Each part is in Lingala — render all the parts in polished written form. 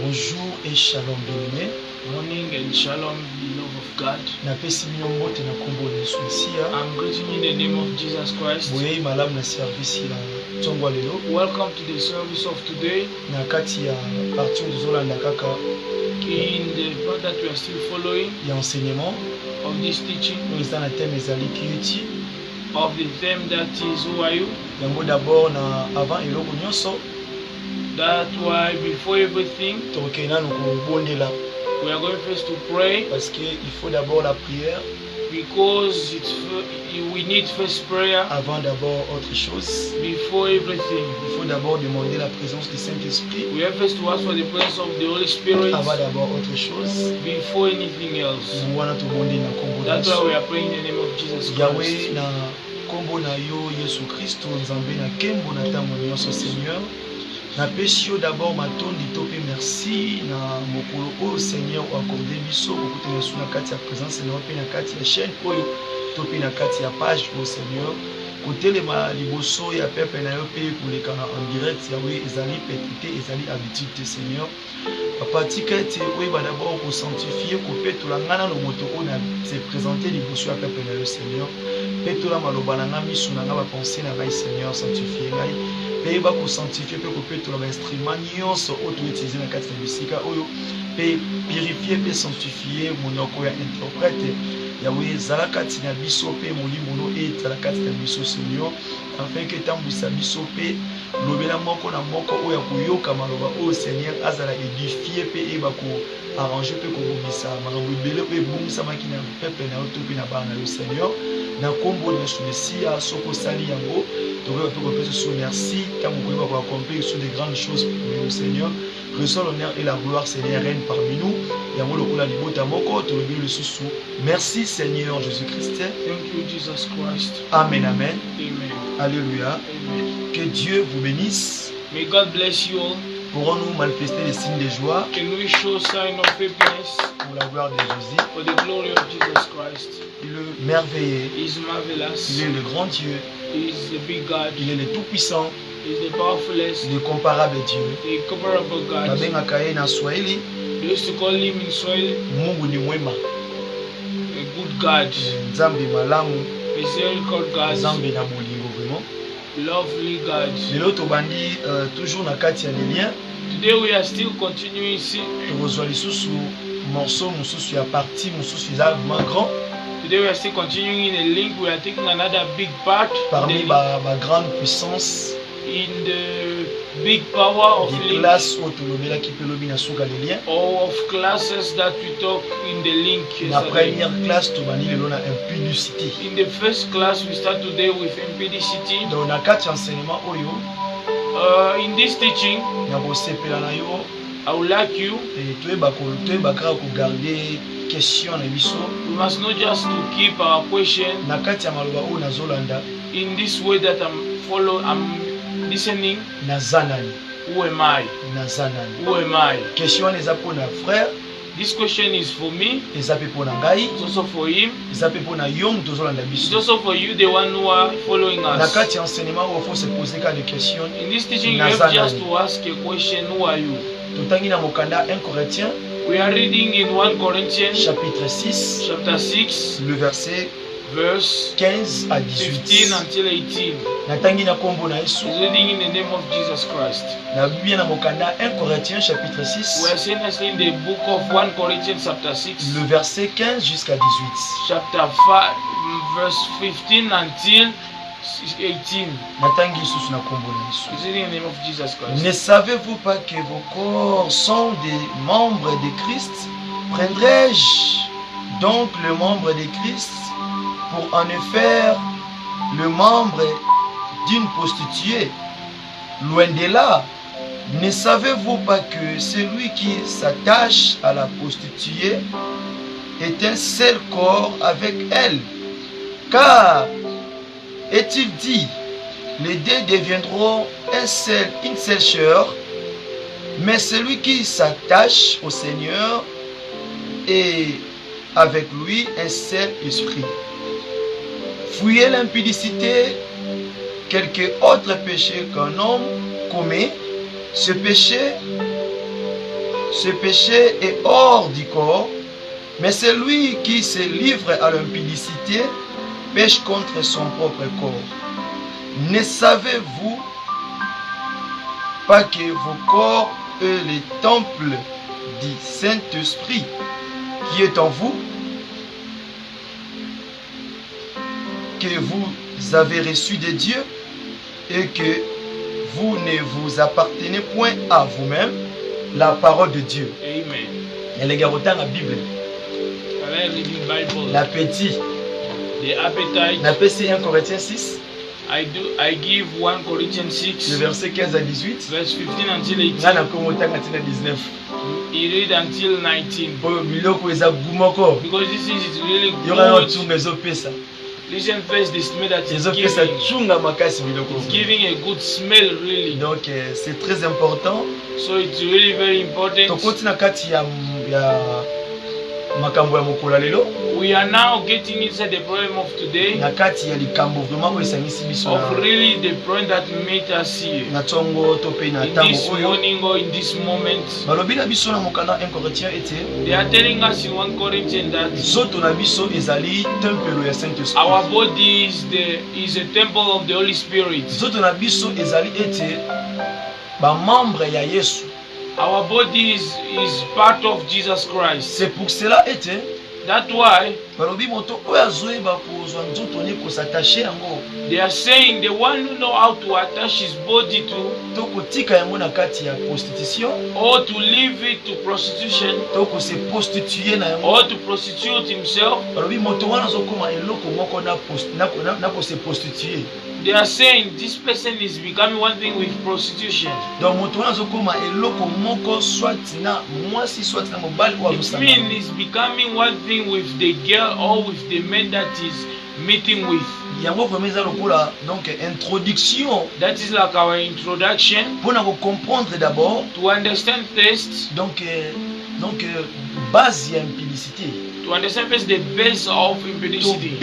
Bonjour et shalom bien-aimé. Morning and shalom, beloved of God. I'm greeting you in the name of Jesus Christ. Welcome to the service of today. In the part that we are still following of this teaching, of the theme that is who are you? That's why before everything, we are going first to pray. Because we need first prayer avant d'abord autre chose. Before everything, il faut d'abord demander la présence du Saint-Esprit. We have first to ask for the presence of the Holy Spirit avant d'abord autre chose. Before anything else. That's why we are praying in the name of Jesus Christ. Yahweh na kombo na yo Yesu Kristo nzambe na kembo na tamu nyonso Seigneur. Na pesio d'abord matondi tope merci na mokolo o Seigneur accordé biso kokutana suna kati ya présence na pe na kati ya chaîne oyo tope na kati ya page o Seigneur kotelema liboso ya pepe na yo pe kolekana en direct Yahweh ezali petite ezali habitude te Seigneur papa tikete oyo ba d'abord ko sanctifier ko petola ngana no moto ona se présenter liboso ya pepe na yo Seigneur petola maloba na ngami suna nga ba penser na ngai Seigneur sanctifier ngai pe ba ko sanctifier pe ko petola ba instrument nyonso oto utiliser na kati ya bisika oyo pe purifier pe sanctifier monoko ya interprète Yahweh zalakati na biso pe molimo no et zalakati na biso Seigneur afin que tambwisa biso pe lobela moko na moko oyo koyoka maloba o Seigneur azala édifier pe e ba ko arranger pe ko bobisa makambo ebele pe bongisa makina pepe na yo to pe na bana yo Seigneur na kombo na Yesu Mesia soko sali yango tokoka pe ko pesa so merci tango ko ba accomplir sur des grandes choses pour nous Seigneur. Reçois l'honneur et la gloire Seigneur règne parmi nous. Yango lokola libota moko to lobi le susu. Merci Seigneur Jésus-Christ. Thank you Jesus Christ. Amen amen. Amen. Alléluia. Amen. Que Dieu vous bénisse. May God bless you all. Pourrons-nous manifester les signes de joie? Can we show sign of happiness pour la gloire de Jésus? For the glory of Jesus Christ. Il est merveilleux. He is marvelous. Il est le grand Dieu. He is the big God. Il est le tout-puissant. He is the powerfulest. Le comparable Dieu. The incomparable God. Babengaka ye na Swahili. They used to call him in Swahili Mungu ni mwema. a good God. Nzambe malamu. Misericord God. Nzambe na bolingo vraiment. Lovely God. Lelo tobandi toujours na kati ya lien. Today we are still continuing see. Tozwa lisusu morceau mususu ya partie mususu ya grand. Today we are still continuing in a link. We are taking another big part. Parmi ba grande puissance. In the big power of the class ou of classes that we talk in the link. La première classe tobani lelo na impudicité. In the first class we start today with impudicity. Donc na kati enseignement oyo in this teaching na bosepela na yo I would like you to garder question na biso. We must not just to keep our question na kati ya maloba oyo nazolanda in this way that I'm listening. Nazanani. Who am I? Nazanani. Who am I? Question eza pona frère. This question is for me. Eza pe pona ngai. It's also for him. Eza pe pona yo mtozolanda biso. It's also for you, the one who are following us. Na kati enseignement où faut se poser des questions. In this teaching you have just to ask a question. Who are you? Totangi na mokanda 1 Corinthiens. We are reading in 1 Corinthians chapitre 6. Chapter 6. Le verset verse 15 à 18. 15 until 18. Natangi na kombo na Yesu. Reading in the name of Jesus Christ. Na Biblia na mokanda 1 Corinthiens chapitre 6. We are saying in the book of 1 Corinthians chapter 6. Le verset 15 jusqu'à 18. Chapter 5 verse 15 until 18. Natangi Yesu na kombo na Yesu. Reading in the name of Jesus Christ. Ne savez-vous pas que vos corps sont des membres de Christ? Prendrai-je donc le membre de Christ pour en faire le membre d'une prostituée? Loin de là. Ne savez-vous pas que celui qui s'attache à la prostituée est un seul corps avec elle? Car, est-il dit, les deux deviendront une seule chair, mais celui qui s'attache au Seigneur est avec lui un seul esprit. Fuyez l'impudicité, quelque autre péché qu'un homme commet. Ce péché ce péché est hors du corps, mais celui qui se livre à l'impudicité pêche contre son propre corps. Ne savez-vous pas que vos corps est le temple du Saint-Esprit qui est en vous, que vous avez reçu de Dieu et que vous ne vous appartenez point à vous-même, la parole de Dieu. Amen. Et les gars, autant la Bible. La petite. The appetite. La PC 1 Corinthiens 6. I give 1 Corinthians 6. Le verset 15 à 18. Verse 15 until 18. Nga na komo tanga tina 19. He read until 19. Because this is really good. Listen first, the smell that is giving a good smell, really. Donc c'est très important. So it's really very important. We are now getting inside the problem of today. Of really the problem that made us here. In this morning or in this moment. They are telling us in 1 Corinthians that our body is a temple of the Holy Spirit. Our body is part of Jesus Christ. C'est pour cela that's why they are saying the one who know how to attach his body to or to leave it to prostitution or to prostitute himself. They are saying this person is becoming one thing with prostitution. It means he's becoming one thing with the girl or with the man that is meeting with. That is like our introduction. To understand first. Base impudicité. To understand first the base of impudicity.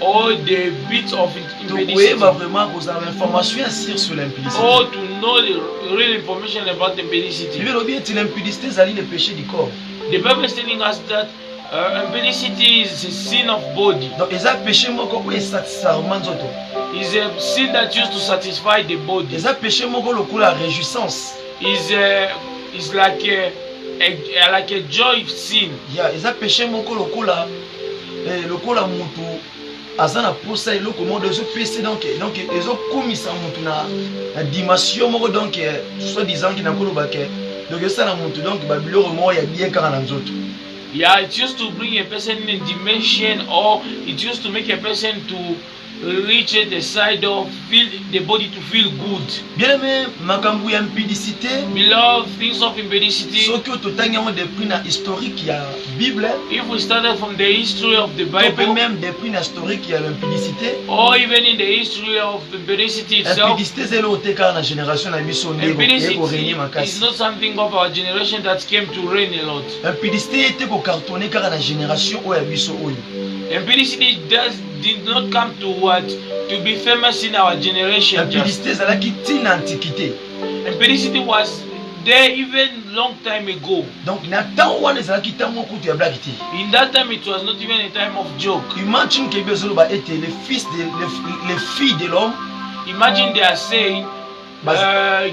Or the bit of impudicity. Or to know the real information about impudicity. The Bible is telling us that impudicity is a sin of body. Is a sin that used to satisfy the body. Is like a joy sin. Yeah, is a péché moko lokola mutu azana posa eloko mo de péché donc ezo komisa mutu na dimension moko donc soit disant qu'il na koloba ke donc ça na mutu donc babilo mo ya bien kaka na nzoto. Yeah, it used to bring a person in a dimension, or it used to make a person to reach the side of feel the body to feel good. Bien aimé, makambu ya impudicité. Beloved, things of impudicity. Ce que tout temps depuis na historique ya Bible. If we started from the history of the Bible, même depuis na historique ya l'impudicité. Or even in the history of impudicity itself. Impudicité c'est l'autre cas na génération na biso ndeko régner makasi. It's not something of our generation that came to reign a lot. Impudicité était ko cartonner car na génération o ya biso oyo. Impudicity did not come to what to be famous in our generation. Impudicité zalaki tina antiquité. Impudicity was there even long time ago. Donc na temps wana zalaki tango kutu ya blague te. In that time it was not even a time of joke. Imagine que bezolo ba était les filles de l'homme. Imagine they are saying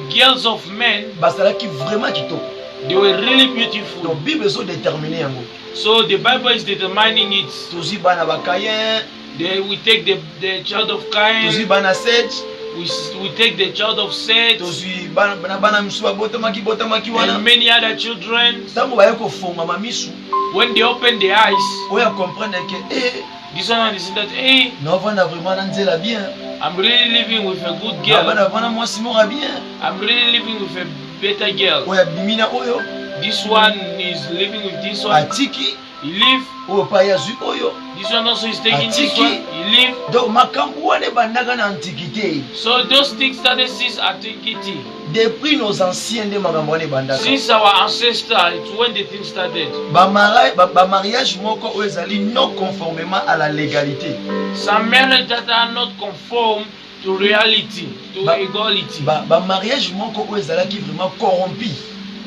girls of men. Bazalaki vraiment kitoko. They were really beautiful. Donc Bible so déterminé yango. So the Bible is determining it. Tozi bana ba Caïn. We take the child of Cain. Tozi bana Seth. We take the child of Seth. Tozi bana misuba botamaki wana. And many other children. Tango ba yako fonga mamisu. When they open their eyes. Oya comprendre que this one and this that non vana vraiment nzela bien. I'm really living with a good girl. Vana moi simora bien. I'm really living with a better girl. Oya bimina oyo. This one is living with this one. Atiki. He live. Oyo. This one also is taking this one. He live. Donc makambu wane bandaka na antiquité. So those things started since antiquity. Depuis nos anciens de makambu wane bandaka. Since our ancestors, it's when the thing started. Ba mariage moko oyo ezali non conformément à la légalité. Some marriages that are not conform to reality, to equality. Ba mariage moko oyo ezalaki vraiment corrompu.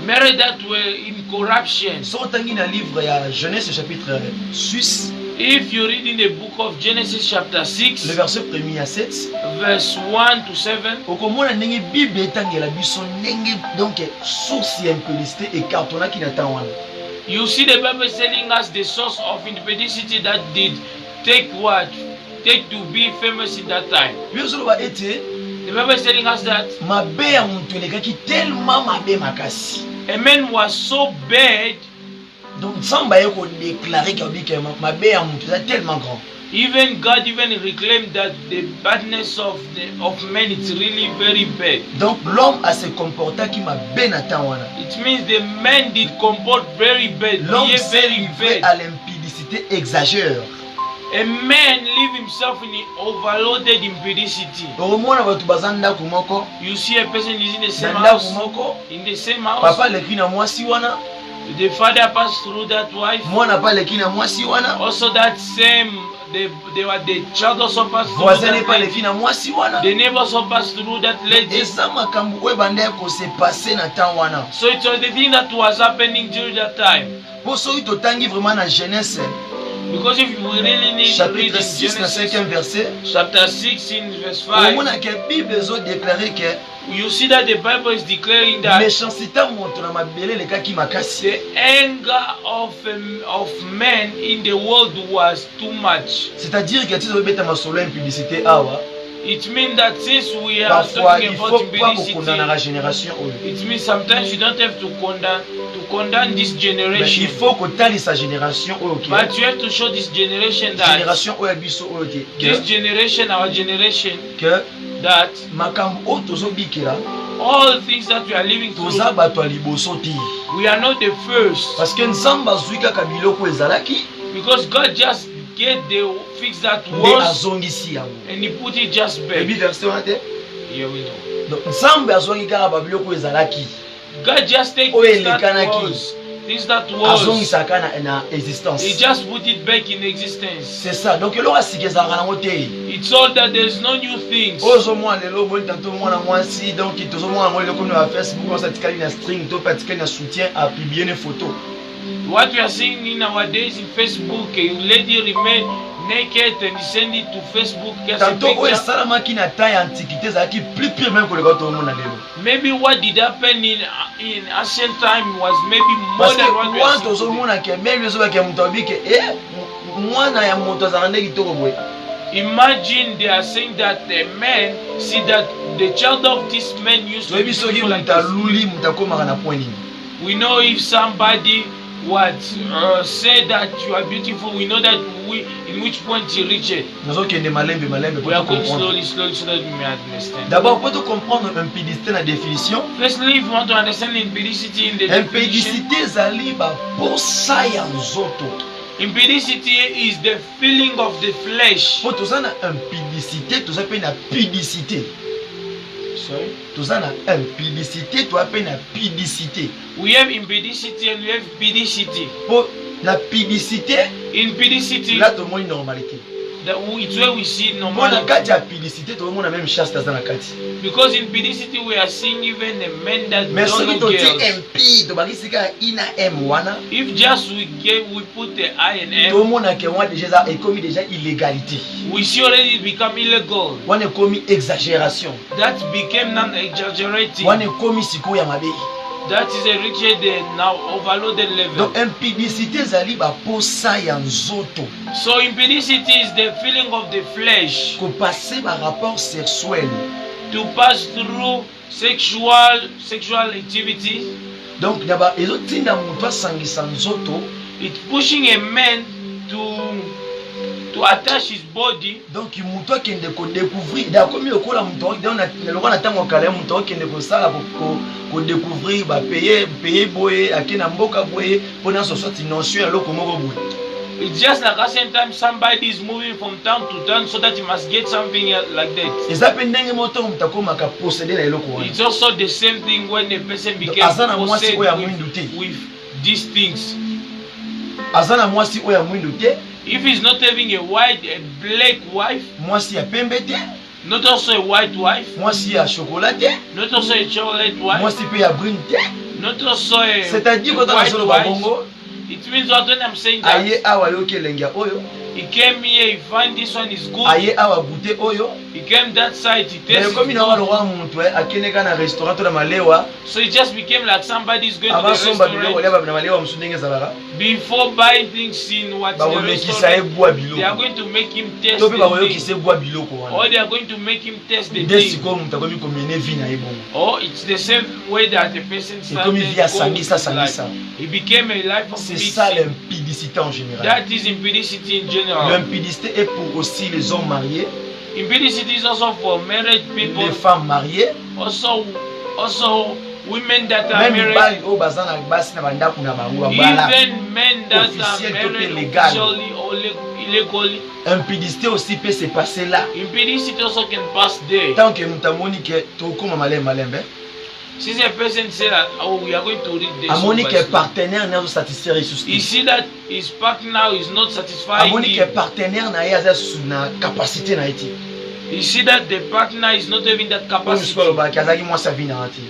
married that were in corruption. So tangi na livre ya Genèse chapitre 6, If you read in the book of Genesis chapter 6, le verset 1 à 7, verse 1 to 7, okomona ndenge Bible etangela biso ndenge donc source ya impudicité ekartonaki na temps wana. you see the Bible is telling us the source of impudicity that did take to be famous in that time. Biozoloba ete The Bible is telling us that mabe ya moto elekaki tellement mabe makasi. a man was so bad, Donc Nzambe aye kodéclarer que mabe ya moto eza tellement grand. even God even reclaimed that the badness of man is really very bad. Donc l'homme a se comportaki mabe na temps wana. It means the man did comport very bad, L'homme behave s'est very livré bad. à l'impudicité exagère. A man live himself in overloaded impudicity. Omona bato baza ndako moko, You see a person is in the same na ndako house, moko, in the same house. papa leki na mwasi wana, The father passed through that wife. mwana pa leki na mwasi wana, Also that same, the child also passed through voisin that pa lady. leki na mwasi wana. The neighbor also passed through that lady. Eza makambo oyo bandeko ko se passer na temps wana. So it was the thing that was happening during that time. Po soki totangi vraiment na Genèse Because if we really need to read chapitre in 6 na 5e Genesis verset, chapter 6 in verse 5, omona ke Bible ezo déclarer que you see that the Bible is declaring that méchanceté moto na mabele lekaki makasi. the anger of men in the world was too much. C'est-à-dire que tizo beta masolo impudicité awa, It means that since we are parfois talking il about faut pas kokondana na impudicity, génération oyo. it means sometimes you don't have to condemn this Mais generation, il faut kotalisa génération oyo ke but you have to show this generation that génération oyo biso oyo this generation, our generation, que that makambo oyo tozobikela all things that we are living through, toza bato ya liboso te. we are not the first, Parce que Nzambe azwi kaka biloko ezalaki because God just get the fix that nde was azongisi yango. and He put it just back. Ebi verset wana te. Here we know. Donc Nzambe azongi kaka babiloko ezalaki God just take Oh, things that elekanaki. was, things that was, azongisaka na existence. He just put it back in existence. C'est ça. Donc eloko asika ezalaka nango te. It's all that there's no new things. ozomona lelo boyi tanto mwana mwasi donc tozomona yango eloko na Facebook oyo atikali na string to pe atikali na soutien a publier une photo. What we are seeing in nowadays in Facebook, a lady remain naked and send it to Facebook as a Tanto oyo picture. esalamaki na temps ya antiquité ezalaki plus pire même koleka tozomona lelo. Maybe what did happen in ancient time was maybe more Parce than what que we are wana seeing today. tozomona ke meme ezobaki moto abike mwana ya moto azalaka nde kitoko boye. Imagine they are saying that the man, see that the child of this man used to be toyebi soki beautiful like moto this. aluli moto akomaka na point nini. We know if somebody would say that you are beautiful, we know that in which point you reach it. nazokende malembe malembe We are po going comprendre. slowly so that we may understand. D'abord pour comprendre impudicité na définition. Firstly, if you want to understand impudicity in the definition, Impudicité ezali baposa ya nzoto. impudicity is the feeling of the flesh. Po toza na impudicité toza pe na pudicité. Sorry? Toza na impudicité toza pe na pudicité. We have impudicity and we have pudicity. Po na pudicité Impudicity, là tomoni normalité. it's where we see Po na normality. kati ya pudicité tozomona même chaste aza na kati. Because in pudicity we are seeing even the men that Mais don't soki know totie girls. impie tobakisi kaka i na m wana If just we put the I and M, tomona ke wana déjà eza ekomi déjà illégalité. we see already it become illegal. Wana ekomi exagération. That became non-exaggerating. Wana ekomi sikoyo ya mabe. That is a reached the now overloaded level. Donc impudicité ezali baposa ya nzoto. So impudicity is the feeling of the flesh Kopase ba rapport sexuel. to pass through sexual activities. Donc naba ezotinda moto asangisa nzoto. It's pushing a man to attach his body. Donc moto akende kodécouvrir dakomi lokola moto lokola na ntango kala moto akende kosala kodécouvrir payer boye akena mboka boye mpona sosoti notion ya loko moko boye. It's just like at the same time somebody is moving from town to town so that he must get something like that. Eza pe ndenge moto moto akomaka posséder na eloko wana. It's also the same thing when a person became aza na mwasi possessed oyo ya mwindu te. with these things. Aza na mwasi oyo ya mwindu te. If he's not having a black wife, Mwasi ya pembe te. not also a white wife, Mwasi ya chocolat te. not also a chocolate wife, Mwasi pe ya brune te. Not also a C'est-à-dire que dans white le wife. Bongo, It means what when I'm saying that aye awa yo kelenga oyo, he came here, he find this one is good. aye awa goûter oyo. He came that side, he Mais tasted comme il a good. le roi montou, akeneka na restaurant to na malewa, So it just became like somebody's going to avant the son babilo restaurant. wala na malewa msundenge zalaka. Before buying things in what's Ba in the omekisa e restaurant, bois they are biloko. going to make him taste To pe ba the oyo thing. kise bois biloko Or wana. they are going to make him taste the Desi thing. ko mutu akomi komene vie na ye bongo. Or it's the same way that the person comme il vit à started Sangisa, going Sangisa. life. He became a life of C'est ça mixing. l'impudicité en général. That is impudicity in general. L'impudicité est pour aussi les hommes mariés, Impudicity is also for married people. les femmes mariées, Also women that are même married. bali oyo baza na basi na bandako na bango babala. Even men that Officiel are to married be legal. officially or illegally. Impudicité aussi peut se passer là. Impudicity also can pass there. Tant que mutu amoni ke tokoma malembe malembe, Since a person say that, oh, we are going to read this. amoni book ke by slow. partenaire na zo satisfaire He Yesu. see that his partner is not satisfying Amoni ke him. partenaire na ye aza sous na capacité na ye te. He see that the partner is not having that Oyo capacity. mosusu alobaki azalaki mwasi avi na ye te.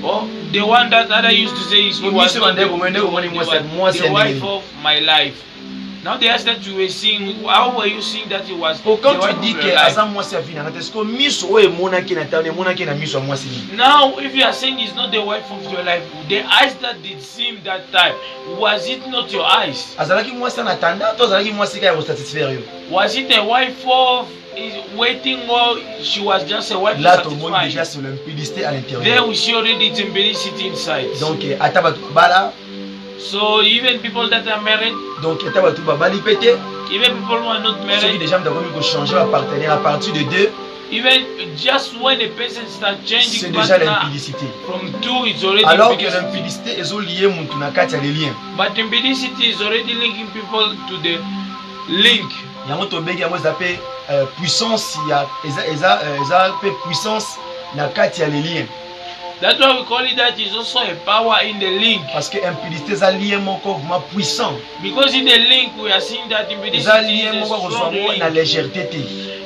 Or the one that other used to say is he So, was Mr. not the, Mandela, the wife of my life. Now they asked that you were seeing, how were you seeing that he was Oh, quand the tu wife dis of que your life? aza mwasi avi na ye te, est-ce que miso oyo emonaki na tane emonaki na miso ya mwasi nini? Now, if you are saying he's not the wife of your life, the eyes that did see him that time, was it not your eyes? Azalaki mwasi na tanda to azalaki mwasi kaka ya kosatisfaire yo? Was it a wife of is waiting or she was just a wife Là to tomoni satisfy? déjà sur l'impudicité à There l'intérieur. we see already its impudicity inside. Donc ata bato babala, So even people that are married, donc ata bato babali pété, even people who are not soki married, déjà mutu akomi kochanger ba partenaire à partir de deux, even just when a person starts c'est changing déjà partner l'impudicité. from two, it's already Alors que impudicity. l'impudicité ezolié mutu na kati ya lelien. But impudicity is already linking people to the link. Yango tobengi yango eza pe puissance ya eza pe puissance na kati ya lelien. That's why we call it that is also a power in the link. Parce que impudicité eza lien moko vraiment puissant. Because in the link we are seeing that Eza impudicity lien is moko a kozwa strong ngo na link. légèreté te.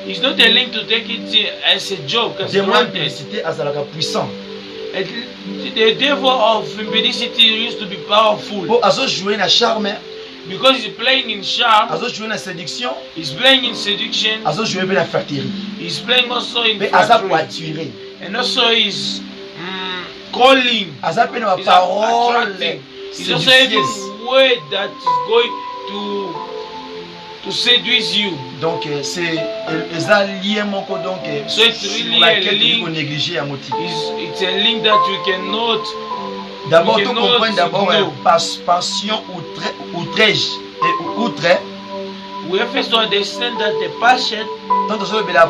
It's not a link to take it as a joke, as Démon granted. impudicité azalaka puissant. The devil of impudicity used to be powerful Po azo jouer na charme, because he's playing in charm, azo jouer na séduction, he's playing in seduction, azo jouer pe na flatterie. he's playing also in Pe aza flattery, coituré. and also he's calling, Aza pe na he's ba parole attracting. He's also having séductrice. word that is going to seduce you. Donc c'est eza lien moko donc So it's sur really laquelle a tu link. peux négliger ya moti. It's a link that you cannot. D'abord, You tu cannot comprends d'abord know. passion, outrage et outre. We have first to understand that the passion, Tant que la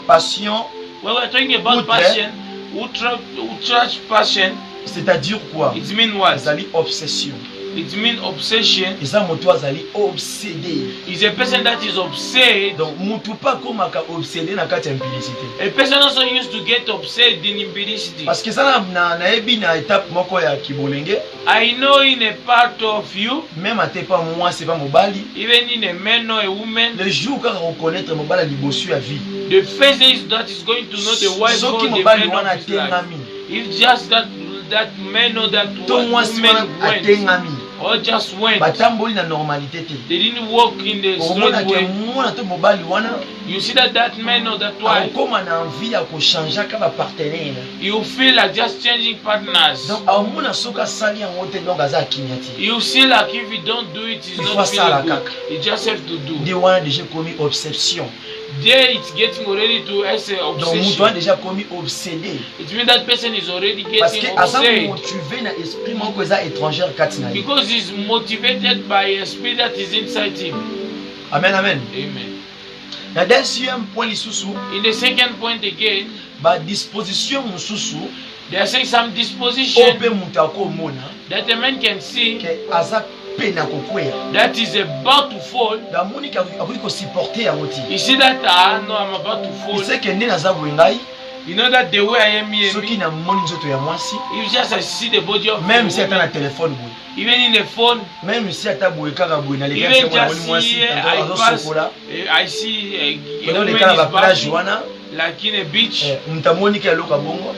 passion, when we're talking about Outre. passion, outrage passion, c'est-à-dire quoi? it means what? Azali obsession. It means obsession. Eza moto azali obsédé. Is a person that is obsessed. Donc mutu pas komaka obsédé na kati ya impudicité. A person also used to get obsessed in impudicity. Parce que ça na yebi na étape moko ya kibolenge, I know in a part of you, même ate pas moi c'est pas mobali. even in a man or a woman, Le jour quand reconnaître mobali libosu ya vie. the face is that is going to know the wife or Soki the mobali man wana of his life. atengami. If just that man or that To mwasi woman wana went atengami. or just went, Batamboli na normalité te. they didn't walk in the Omona straight ke way. mwana to mobali wana You see that man or that wife, akokoma na envie ya kochanger ka bapartenaire. you feel like just changing partners. Donc aomona soki asali yango te donc aza akimia te. You see like if you don't do it, it's Il faut not ça, la feeling good. caca. You just have to do. Nde wana déjà commis obsession. There it's getting already to as a Donc mutu obsession. wana déjà commis obsédé. It means that person is already Parce que getting aza obsessed motivé na esprit moko eza étrangère kati na ye. because he's motivated by a spirit that is inside him. Amen amen. Amen. Na deuxième point lisusu In the second point again, ba disposition mosusu they are saying some oyo disposition mpe mutu akomona that a man can see ke aza pe na kokwea. that is about to fall. Damoni akoki kosupporte yango ti. You see that no, I'm about to fall. Il sait que nde naza boye ngai You know that the way I am here, soki namoni nzoto ya mwasi, if just I see the body of même the si ata na woman, téléphone boye, even in the phone, même si ata boye kaka boye na leka even se mwana just mwasi here I azo pass, sokola I see a kona woman leka na is ba plage bathing, wana like in a beach, mutamoni ke loka bongo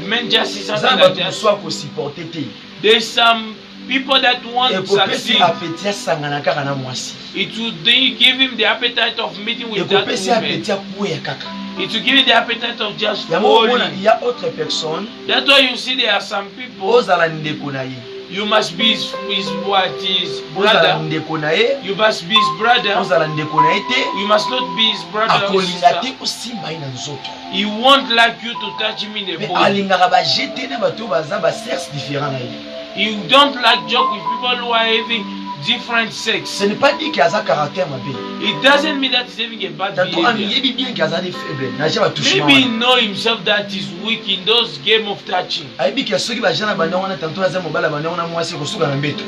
Men just see something ça like va that. soit ko supporter te There's some people that want et to ko pesi succeed. appétit sangana kaka na mwasi It will give him the appetite of meeting et with ko that pesi woman. appétit pour ya kaka It will give you the appetite of just ya mo mona falling. il y a autre personne That's why you see there are some people. ozala ndeko na ye You must be his what his ozala brother. ndeko na ye You must be his brother. ozala ndeko na ye te You must not be his brother or akolinga te sister. kosimba ye na nzoto He won't like you to touch him in the mais body. alingaka bajete na bato baza basexe différent na ye. You don't like joke with people who are having different sex. Ce n'est pas dit qu'il y a un caractère mabe. It doesn't mean that he's having a bad Tantôt behavior. il bien qu'il y a des faibles. N'a jamais touché. Maybe he know himself that he's weak in those game of touching. Aibi qu'il y a ceux qui va jamais banda wana tantôt na zemo bala banda wana mwasi kosuka na mbeto.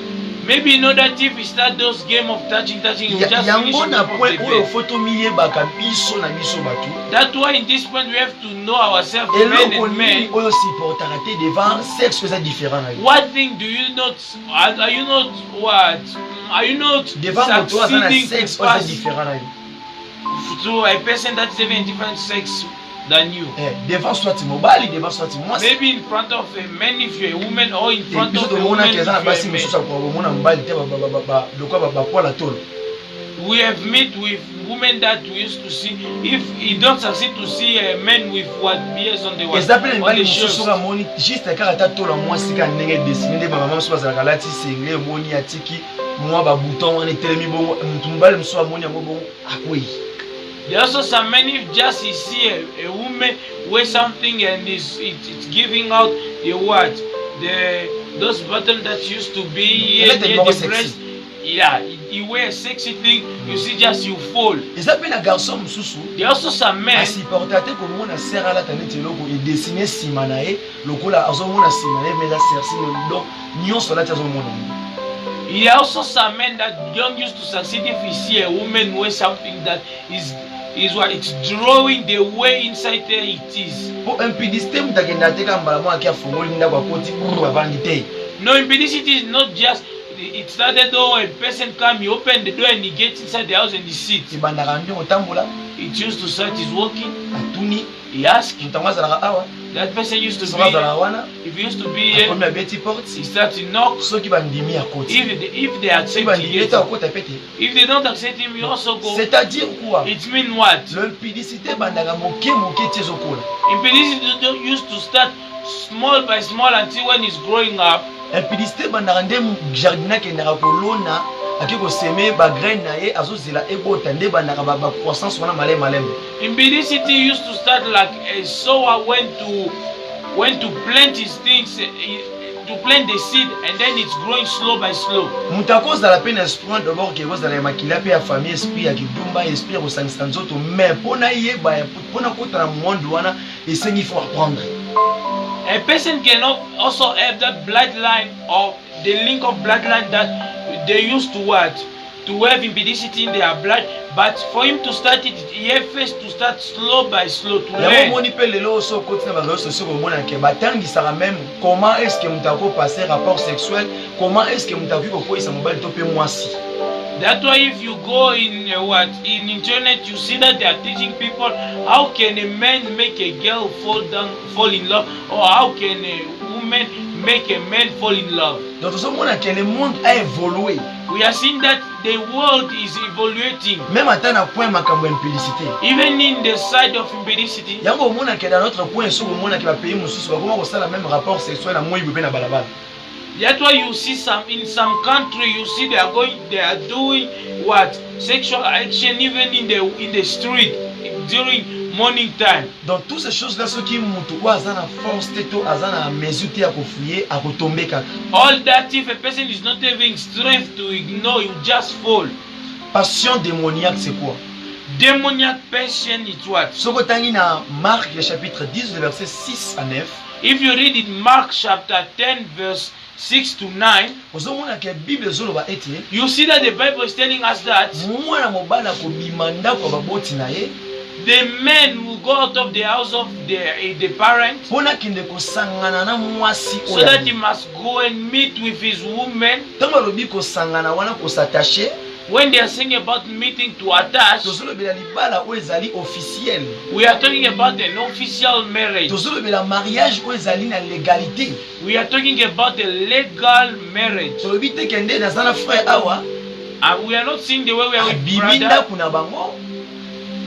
Maybe you know that if he start those game of touching, you just finish Yango on na top of point the oyo bed. photo miyebaka biso na biso batu. That's why in this point we have to know ourselves, men Eloko and nini men. oyo supportaka te devant sexe faisait différent na yo. What thing do you not? Are you not what? Are you not Devant moto aza na succeeding sexe to faisait pass différent na yo. to a person that is having a different sex than you? Devant soit mobali, devant soit mwasi. Maybe in front of a man if you're a woman, or in front Biso of a to woman mona if keza na you're basi a mususu man. kwa mona mbali te ba lokwa ba pola tolo. We have met with women that we used to see. If you don't succeed to see a man with what beers on the Ezapele on mbali the mususu shoes, ka moni juste kaka ta tolo mwasi ka ndenge dessiné nde ba mama mususu bazalaka lati senge moni atiki mwa ba bouton wana telemi bongo mutu mbali mususu amoni yango bongo akwei. there are also some men if just you see a woman wear something and it's giving out the what those buttons that used to be Let them near go the sexy. breast. Yeah, you wear a sexy thing, you see just you fall. Ezapele na garçon mususu There are also some men. asupporta te komona sera la tane te loko e dessiner sima na ye lokola azomona sima na ye mais la sersi donc nyonso lati azomona. There are also some men that don't used to succeed if you see a woman wear something that is what it's drawing the way inside there it is. Po impudicité mutakenda te kambala mwa akia fungoli ndako akoti bavandi te. No, impudicity is not just it started though a person come, he open the door and he gets inside the house and he sits. Ebandaka nde otambola It used to start he's walking, atuni he asks. mutango azalaka awa That person used to soki azalaka be, wana if he used to be here, akomi abeti porte he starts to knock. soki bandimi akoti If they soki accept bandimi him, ete akota pe te. if they don't accept him, you also go. C'est-à-dire quoi? It means what? L'impudicité bandaka moke ti ezokola. Impudicity used to start small by small until when he's growing up. Impudicité bandaka nde jardin akendaka kolona ake koseme bagraine na ye azozela ebota nde bandaka bacroissance wana malema. Impudicity used to start like a sower went to plant his things, to plant the seed, and then it's growing slow by slow. Mutu akozala pe na esprit d'abord ke kozala ya makila pe ya famille esprit ya kidumba esprit ya kosangisa nzoto mais mpona yeba mpona kota na monde wana esengi faut apprendre. A person can also have that bloodline or the link of bloodline that they used to what? To have impudicity in their blood, but for him to start it, he has first to start slow by slow to Yango learn. moni pe lelo so koti na bareaux sociaux komona ke batangisaka même comment est-ce que mutu akopasser rapport sexuel, comment est-ce que mutu akoki kokweyisa mobali to pe mwasi. That's why if you go in in internet, you see that they are teaching people how can a man make a girl fall in love, or how can a woman make a man fall in love. Donc tozomona ke le monde a évolué We are seeing that the world is evaluating, même ata na point makambo ya impudicité. even in the side of impudicity. Yango omona ke dans notre point so omona ke ba pays mosusu bakoma kosala même rapport sexuel na moyibi pe na balabala. That's why you see in some country you see they are doing what sexual action even in the street during morning time. Dans toutes ces choses là soki mutu oyo aza na force te to aza na mesure te ya kofuye akotombe kaka. All that if a person is not having strength to ignore, you just fall. Passion démoniaque c'est quoi? Demoniac passion is what? Soko tangi na Marc le chapitre 10 le verset 6 à 9. If you read in Mark chapter 10 verse 6 to 9, Ozomona ke Bible ezoloba ete you see that the Bible is telling us that mwana mobali akobima ndako ya baboti na ye the man will go out of the house of the parent, mpona akende kosangana na mwasi so that he must go and meet with his woman. ntango alobi kosangana wana kosatache When they are saying about meeting to attach, tozolobela libala oyo ezali officiel. we are talking about an official marriage. Tozolobela mariage oyo ezali na légalité. We are talking about a legal marriage. Tolobi te kende naza na frère awa And we are not seeing the way we are with bibi brother. ndako na bango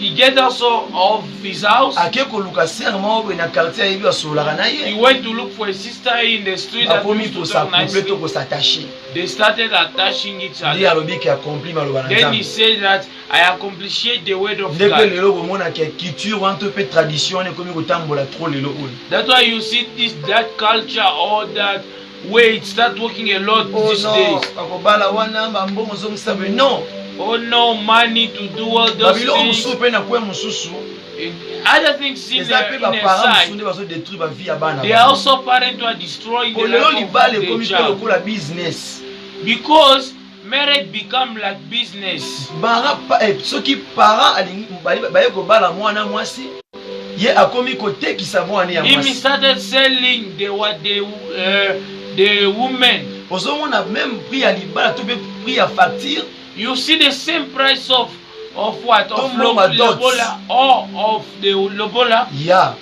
He get also of his house. ake koluka serment oyo na quartier ayebi basololaka na He ye went to look for a sister in the street that bakomi used to talk kosacouple nicely. to kosattache. They started attaching each Ndi other. alobi ke accompli maloba na Then he Nzambe. said that I appreciate the word of Nde pe God. lelo bomonaka culture wana to pe tradition wana ekomi kotambola trop lelo oyo. That's why you see that culture or that way it start working a lot Oh these non, days. akobala wana bambongo zongisa be non. Oh no, money to do all those Babiloko things. mosusu pe na kwe mosusu Other things in eza pe their baparent mosusu side. nde bazodétruire bavie ya bana They are also parents who are destroying the kolelo life libala of ekomi the mpe child. lokola business. Because marriage become like business. Soki parent alingi baye kobala mwana mwasi ye akomi kotekisa mwana ya Him mwasi. started selling the woman. Ozomona même prix ya libala to pe prix ya facture You see the same price of what? Of Tombonga dots. lobola or of the lobola. ya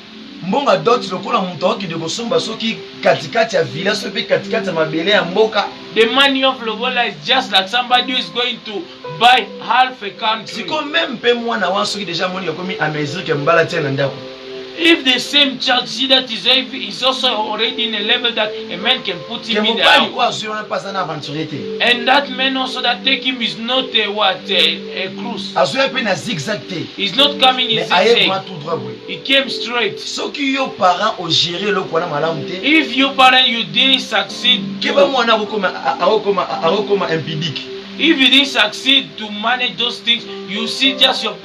mbonga dot lokola moto akokende kosomba soki katikati ya village so pe katikati ya mabele ya mboka. The money of lobola is just like somebody who is going to buy half a country. Siko même mpe mwana wana soki deja moni akomi amesure ke mbala tie na ndako. If the same child see that is also already in a level that a man can put Ke him in the mobali house. oyo azwi wana mpe aza na aventurier te. And that man also that take him is not a cruise. Azwi mpe na zigzag te. He's not coming in Mais aye zigzag. droit tout droit boye. He came straight. Soki yo parent ogere eloko wana malamu te If you parent you didn't succeed, keba mwana akokoma impudique. if you didn't succeed to manage those things, you see just your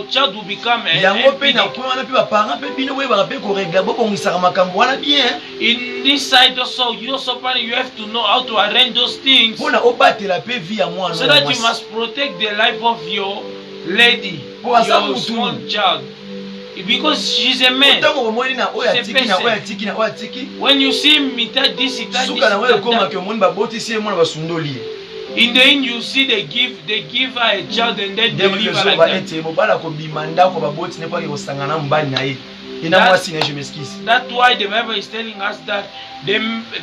child will become Yango mpe na an kwe wana mpe baparent mpe bino boyebaka mpe korega bobongisaka makambo wana bien in this side also. You also parent, you have to know how to arrange those things mpona obatela mpe vie ya mwana so oyo ya that you mwasi. must protect the life of your lady, Po aza your mutu. small child, because she's a man. Ntango bomoni na oyo C'est atiki na pese. oyo atiki na oyo atiki When you see him that this, it suka na oyo ekoma that, ke omoni babotisi ye mwana basundoli ye. in the end you see they give her a child and then they Nde leave her mozo like ba that. ete mobala kobima ndako baboti ne kwaki kosangana na mobali na ye. Ina That- mwasi na je m'excuse. That's why the Bible is telling us that the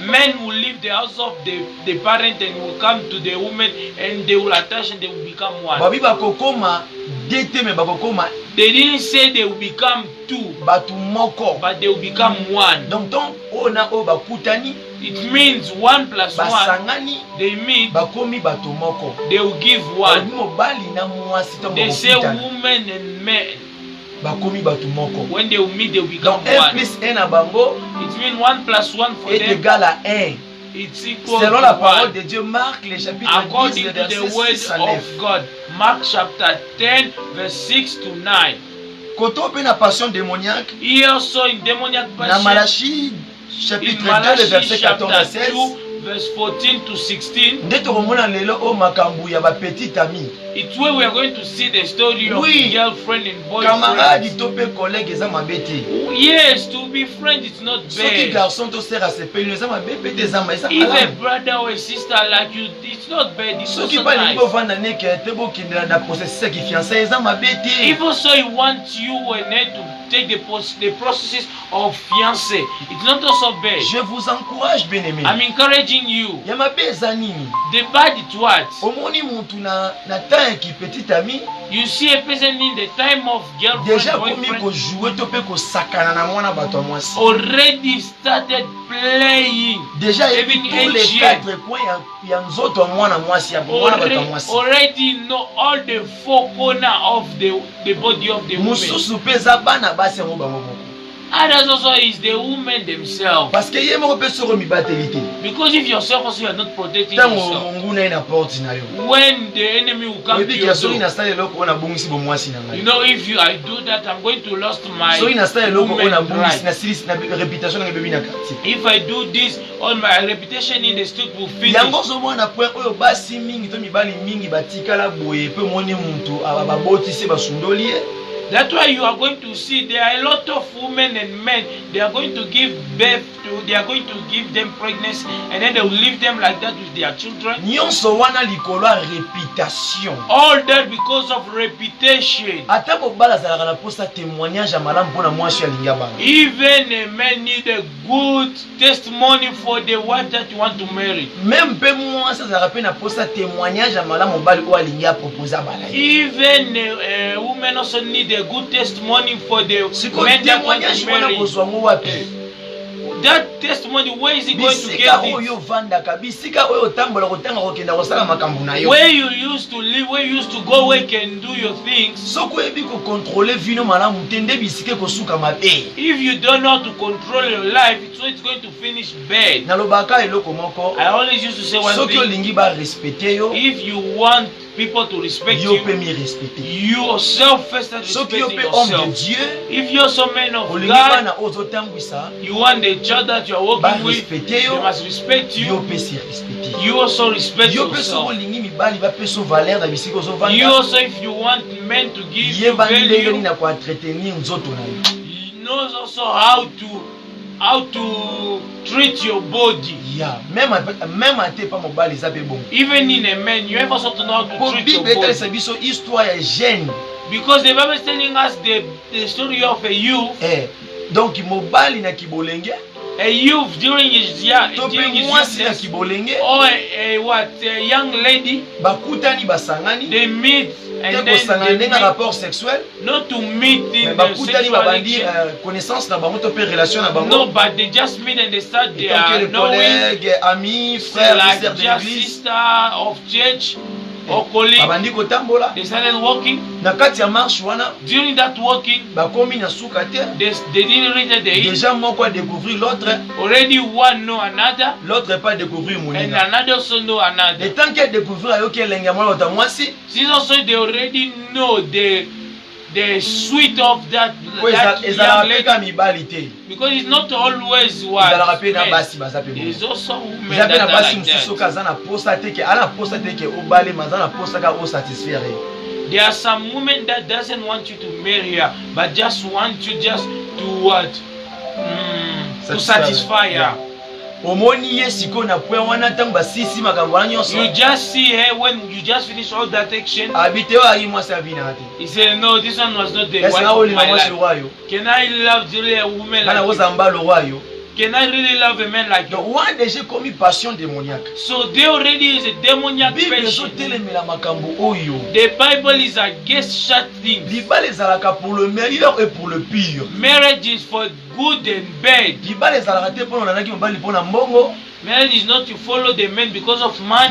men will leave the house of the parent and will come to the woman and they will attach and they will become one. Babi bakokoma dete me bakokoma They didn't say they will become two, batu moko. but they will become one. Donc tant ona o bakutani It means 1 plus 1. basangani They meet, bakomi bato moko. they will give Babi 1. mobali na mwasi tango They say bakutana woman and man. bakomi bato moko. When they will meet, they will become Donc 1 one. plus 1 na bango It means 1 plus 1 for est them. égal à 1. It's equal Selon to la parole 1. de Dieu, Marc le chapitre 10 According le to the verset word 6 à 9. of God. Mark chapter 10, verse 6 to 9. Koto pe na passion démoniaque Here also in demoniac na passion, Malachie in chapitre 2 le Malachi verset 14 à chapter 16. 2, verse 14 to 16. Nde tokomona lelo o makambo ya ba petit ami. It's where we are going to see the story of Oui. girlfriend and Camarade boyfriend. to pe collègue eza mabe te. Yes, to be friends it's not Soki bad. garçon to sert à se peine eza mabe pe te eza ma eza If a malamu. brother or a sister like you, it's not bad, it's Soki also pa lingi nice. bovanda neke te bokendela na processus ki fiancé eza mabe te. If also he wants you and her to take the processes of fiancé, it's not also bad. Je vous encourage bien aimé. I'm encouraging you. Ya mabe eza nini? The bad it what? Omoni mutu na temps ki petit ami You see a person in the time of girlfriend, déjà komi boyfriend, ko jouer to pe ko sakana na mwana bato ya mwasi. already started playing. Déjà Even ebi tous les ancient. 4 coins ya nzoto ya mwana mwasi ya mwana bato ya mwasi. Already know all the four corner of the body of the woman. Mosusu pe eza bana basi yango bango moko. Others also is the women themselves. Parce que ye moko pe soko mibateli te. Because if yourself also you are not protecting Ntango yourself, mungu na ye na porte na yo. when the enemy will come to Oyebi your ke soki door, nasala eloko oyo nabongisi bomwasi na ngai. you know, if I do that, I'm going to lose my Soki nasala eloko oyo woman nabongisi right. nasilisi na réputation na ngai ebebi na quartier. If I do this, all my reputation in the street will finish. Yango ozomona point oyo basi mingi to mibali mingi batikala boye pe moni mutu babotisi basundoli ye. That's why you are going to see there are a lot of women and men. They are going to give birth to. They are going to give them pregnancy, and then they will leave them like that with their children. Nyonso wana likolo ya réputation. All that because of reputation. Ata mobala azalaka na posa témoignage ya malamu mpona mwasi alingi abanga. Even a man need a good testimony for the wife that you want to marry. Même pe mwasi azalaka pe na posa témoignage ya malamu mobali oyo alingi apropose abala. Even a woman also need a good testimony for the man that want to marry. That testimony, where is he going to get it? Where you used to live, where you used to go, where you can do your things. If you don't know how to control your life, so it's going to finish bad. I always used to say one thing. If you want people to respect you, yourself first and respecting yourself. If you're some man of God, you want the child that you are working with, they must respect you. You also respect yourself. You also, if you want men to give you value, you know also how to treat your body. Yeah, même à tes pas mobile ils appellent bon. Even in a man, you have also to know how to treat your body. Histoire ya jeune. Because the Bible is telling us the story of a youth. Donc mobile na kibolenge. A youth during his youth, or a young lady, they meet and then they meet, rapport sexuel, not to meet in the sexual no, but they just meet and they start their knowing, amis, frères, like just sister of church or colleague. They started walking. During that walking, they didn't reach the age. Already one know another, and another also know another. Since also they already know the sweet of that young lady, because it's not always one. It's also women that are like that. There are some women that doesn't want you to marry her, but just want you just to what? To satisfy her. You just see her when you just finish all that action. He said, no, this one was not the wife of my life. Can I love really a woman like you? Can I really love a man like you? So there already is a demoniac passion. The Bible is against such things. Marriage is for good and bad. Marriage is not to follow the man because of money,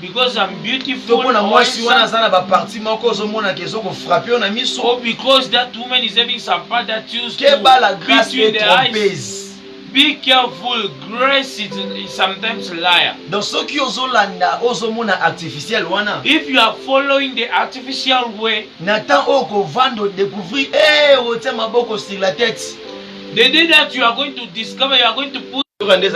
because I'm beautiful, or because that woman is having some part that used to beat you in the eyes. Be careful, grace is sometimes a liar. If you are following the artificial way, the day that you are going to discover, you are going to put, but it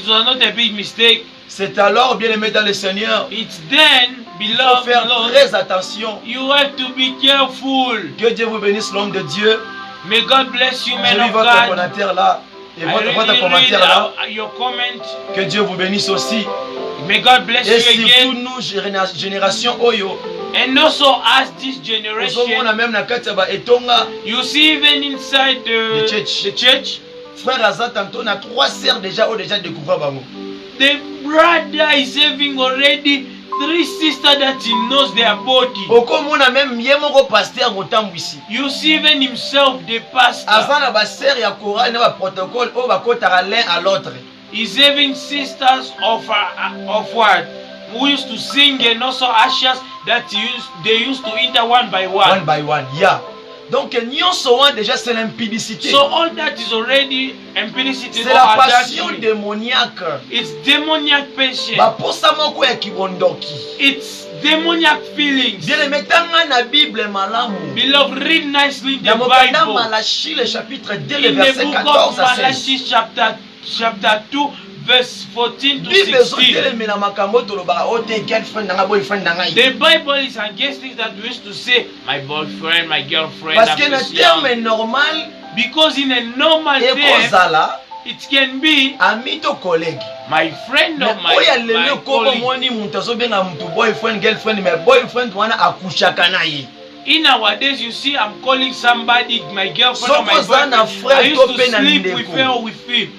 was not a big mistake. C'est alors, bien aimé dans le Seigneur, it's then, beloved, faire très attention. You have to be careful. Que Dieu vous bénisse, l'homme de Dieu. May God bless you, man of votre God. commentaire là. Et votre commentaire là. Your comment. Que Dieu vous bénisse aussi. May God bless et you again. surtout nous, génération Oyo. And also as this generation, you see even inside the church, frère Azat Anton a 3 sœurs déjà découvert bango. The brother is having already 3 sisters that he knows their body. You see even himself, the pastor. He's having sisters of what? Who used to sing, and also ushers that they used to enter one by one. One by one, yeah. Donc, déjà c'est l'impudicité. So all that is already impudicity. C'est la passion démoniaque. It's demoniac passion. It's demoniac feelings. Beloved, read nicely the Bible. Malachi, le chapitre 2, le verset 14 à 16. Chapter 2, verse 14 to Bible 16. ezotelemela makambo toloba ote girlfriend nanga boyfriend nanga. The Bible is against things that we used to say, my boyfriend, my girlfriend. Parce que na terme normal, because in a normal term, ekozala it can be ami to collègue. my friend or my colleague. colleague. Mutu azobenga mutu boyfriend girlfriend, mais boyfriend wana akushaka na ye. In nowadays, you see, I'm calling somebody my girlfriend or my boyfriend. Frère, I used to sleep with her or with him.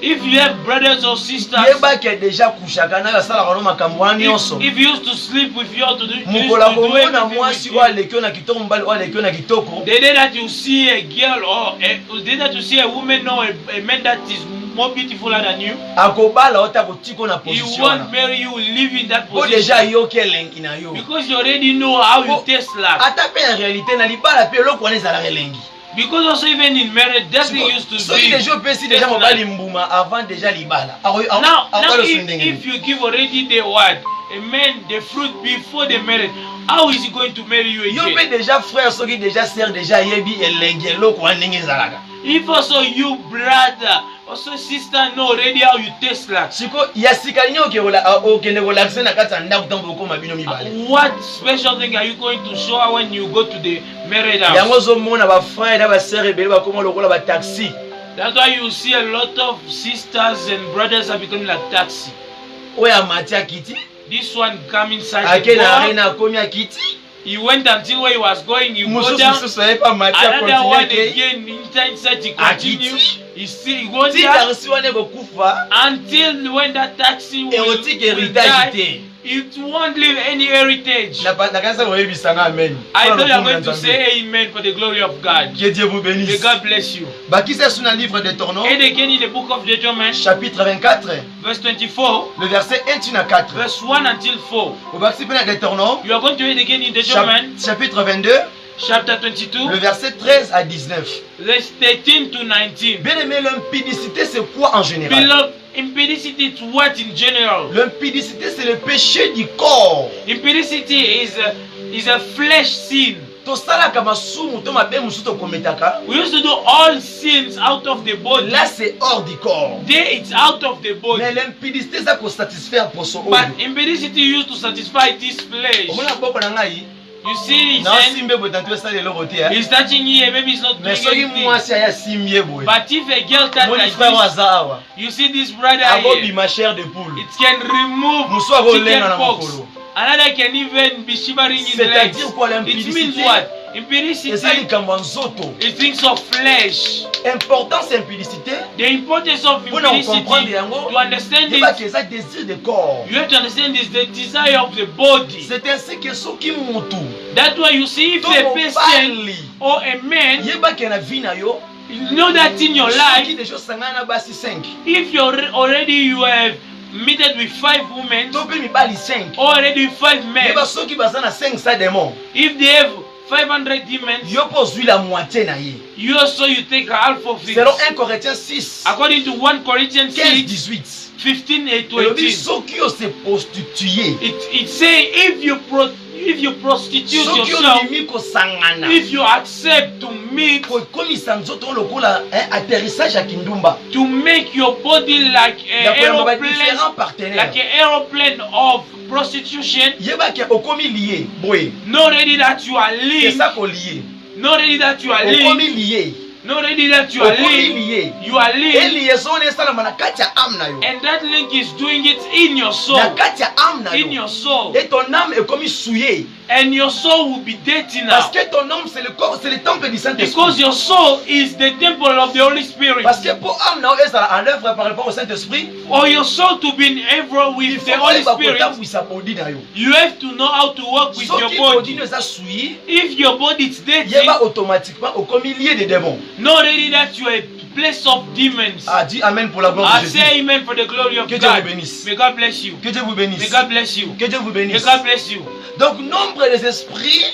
If you have brothers or sisters, yeba ke déjà kushaka na basala kono makambo wana nyonso. if you used to sleep with you to do mukola komona mwasi wa lekio na kitoko mbali wa lekio na kitoko. The day that you see a girl or the day that you see a woman or a man that is more beautiful than you, akobala ota kotiko na he position. won't marry you, live in that Bo position. déjà yo ke lengi na yo. Because you already know how you taste like. Ata pe en réalité na libala pe loko wana ezala lengi. Because also even in marriage, that thing used to so be. il déjà peut si déjà mobali mbuma avant déjà libala. Now if you give already the word, a man the fruit before the marriage, how is he going to marry you yo pe again? déjà frère soki déjà sœur déjà yebi elengi loko wana ndenge ezalaka. If also you brother, also sister know already how you taste like. Siko ya sikali nyoke okende relaxer na kati ya ndako tango ko mabino mibale. What special thing are you going to show her when you go to the married house? Yango zo mona ba frère na ba sœur ebele ba komo lokola ba taxi. That's why you see a lot of sisters and brothers are becoming like taxi. Oya matia kiti. This one come inside the Akena car. arena komi akiti. He went until where he was going, you go Mususu down. susu epa matia Another one continue. again inside he continue. He still he goes Si down taxi wana go kufa, until when that taxi will erotique die, héritage te. it won't leave any heritage. Na kanisa ko yebisanga amen. I thought you are going to say amen for the glory of God. Que Dieu vous May bénisse. God bless you. Bakisa sur le livre de Tournon, And again in the book of Deuteronomy, chapitre 24, verse 24, le verset 1 à 4. verse 1 until 4. Au verset de Tournon, You are going to read again in Deuteronomy, chapitre 22, chapter 22, le verset 13 à 19. verse 13 to 19. Bien aimé, l'impudicité c'est quoi en général? Beloved, impudicity is what in general? L'impudicité c'est le péché du corps. Impudicity is a flesh sin. Tosalaka masumu to mabe musu to kometaka. We used to do all sins out of the body. Là c'est hors du corps. There it's out of the body. Mais l'impudicité ça pour satisfaire pour son But impudicity used to satisfy this flesh. omona boko na ngai You see, he's na saying, simbe boye tantu esala eloko te. he's touching here, maybe he's not doing Mais soki anything. mwasi aya simie boye. But if a girl touch Moni like frère this, waza awa. you see this brother Abo here, bima chair de poule. it can remove Musu ako lenga chicken na pox. makolo. Another can even be shivering in the legs. C'est-à-dire quoi It means l'impudicité? what? Eza Impudicity likambo ya nzoto. is things of flesh. Importance ya impudicité. The importance of Mpona impudicity, comprendre yango. to understand Yeba it, ke eza désir de corps. you have to understand this, the desire of the body. C'est ainsi que soki mutu That's why you see if to a person mobali or a man, yeba ke na vie na yo you know that in your soki life, déjà osangana na basi 5 if you're already you have meted with 5 women, to mpe mibali 5 or already with 5 men, yeba soki baza na 500 démons if they have 500 demons, yo mpo ozwi la moitié na ye you also you take half of it. selon 1 Corinthiens 6 According to 1 Corinthians 15 6, 18 15 and elobi 20, soki ose prostitue it say if you prostitute soki yourself, olimi kosangana if you accept to meet, kokomisa nzoto lokola atterrissage ya kindumba to make your body like ya an koyamba aeroplane, badifférent like partenaire an aeroplane of prostitution, yeba ke okomi lié boye not ready that you are c'est linked, ça kolié not ready that you are okomi linked, lié not ready that you are okomi linked, lié you are linked, eliaison wana esalama na kati ya âme na yo and that link is doing it in your na soul, kati ya âme na in yo your soul, et ton âme ekomi souillée and your soul will be dirty now, parce que ton âme c'est le corps, c'est le temple du because Saint-Esprit. your soul is the temple of the Holy Spirit. Parce que pour âme na yo ezala en œuvre par rapport au Saint-Esprit, For your soul to be in ever il with the faut Holy koyeba Spirit, kotambwisa body na yo. you have to know how to work with your Soki body body. no eza souillé, If your body is dirty, yeba automatiquement okomi lié de démons. not ready that you are a place of demons. Ah, dis amen pour la gloire I de Jésus. say amen for the glory of Que Dieu vous God. bénisse. May God bless you. Que Dieu vous May bénisse. God bless you. Que Dieu vous May bénisse. God bless you. Donc nombre des esprits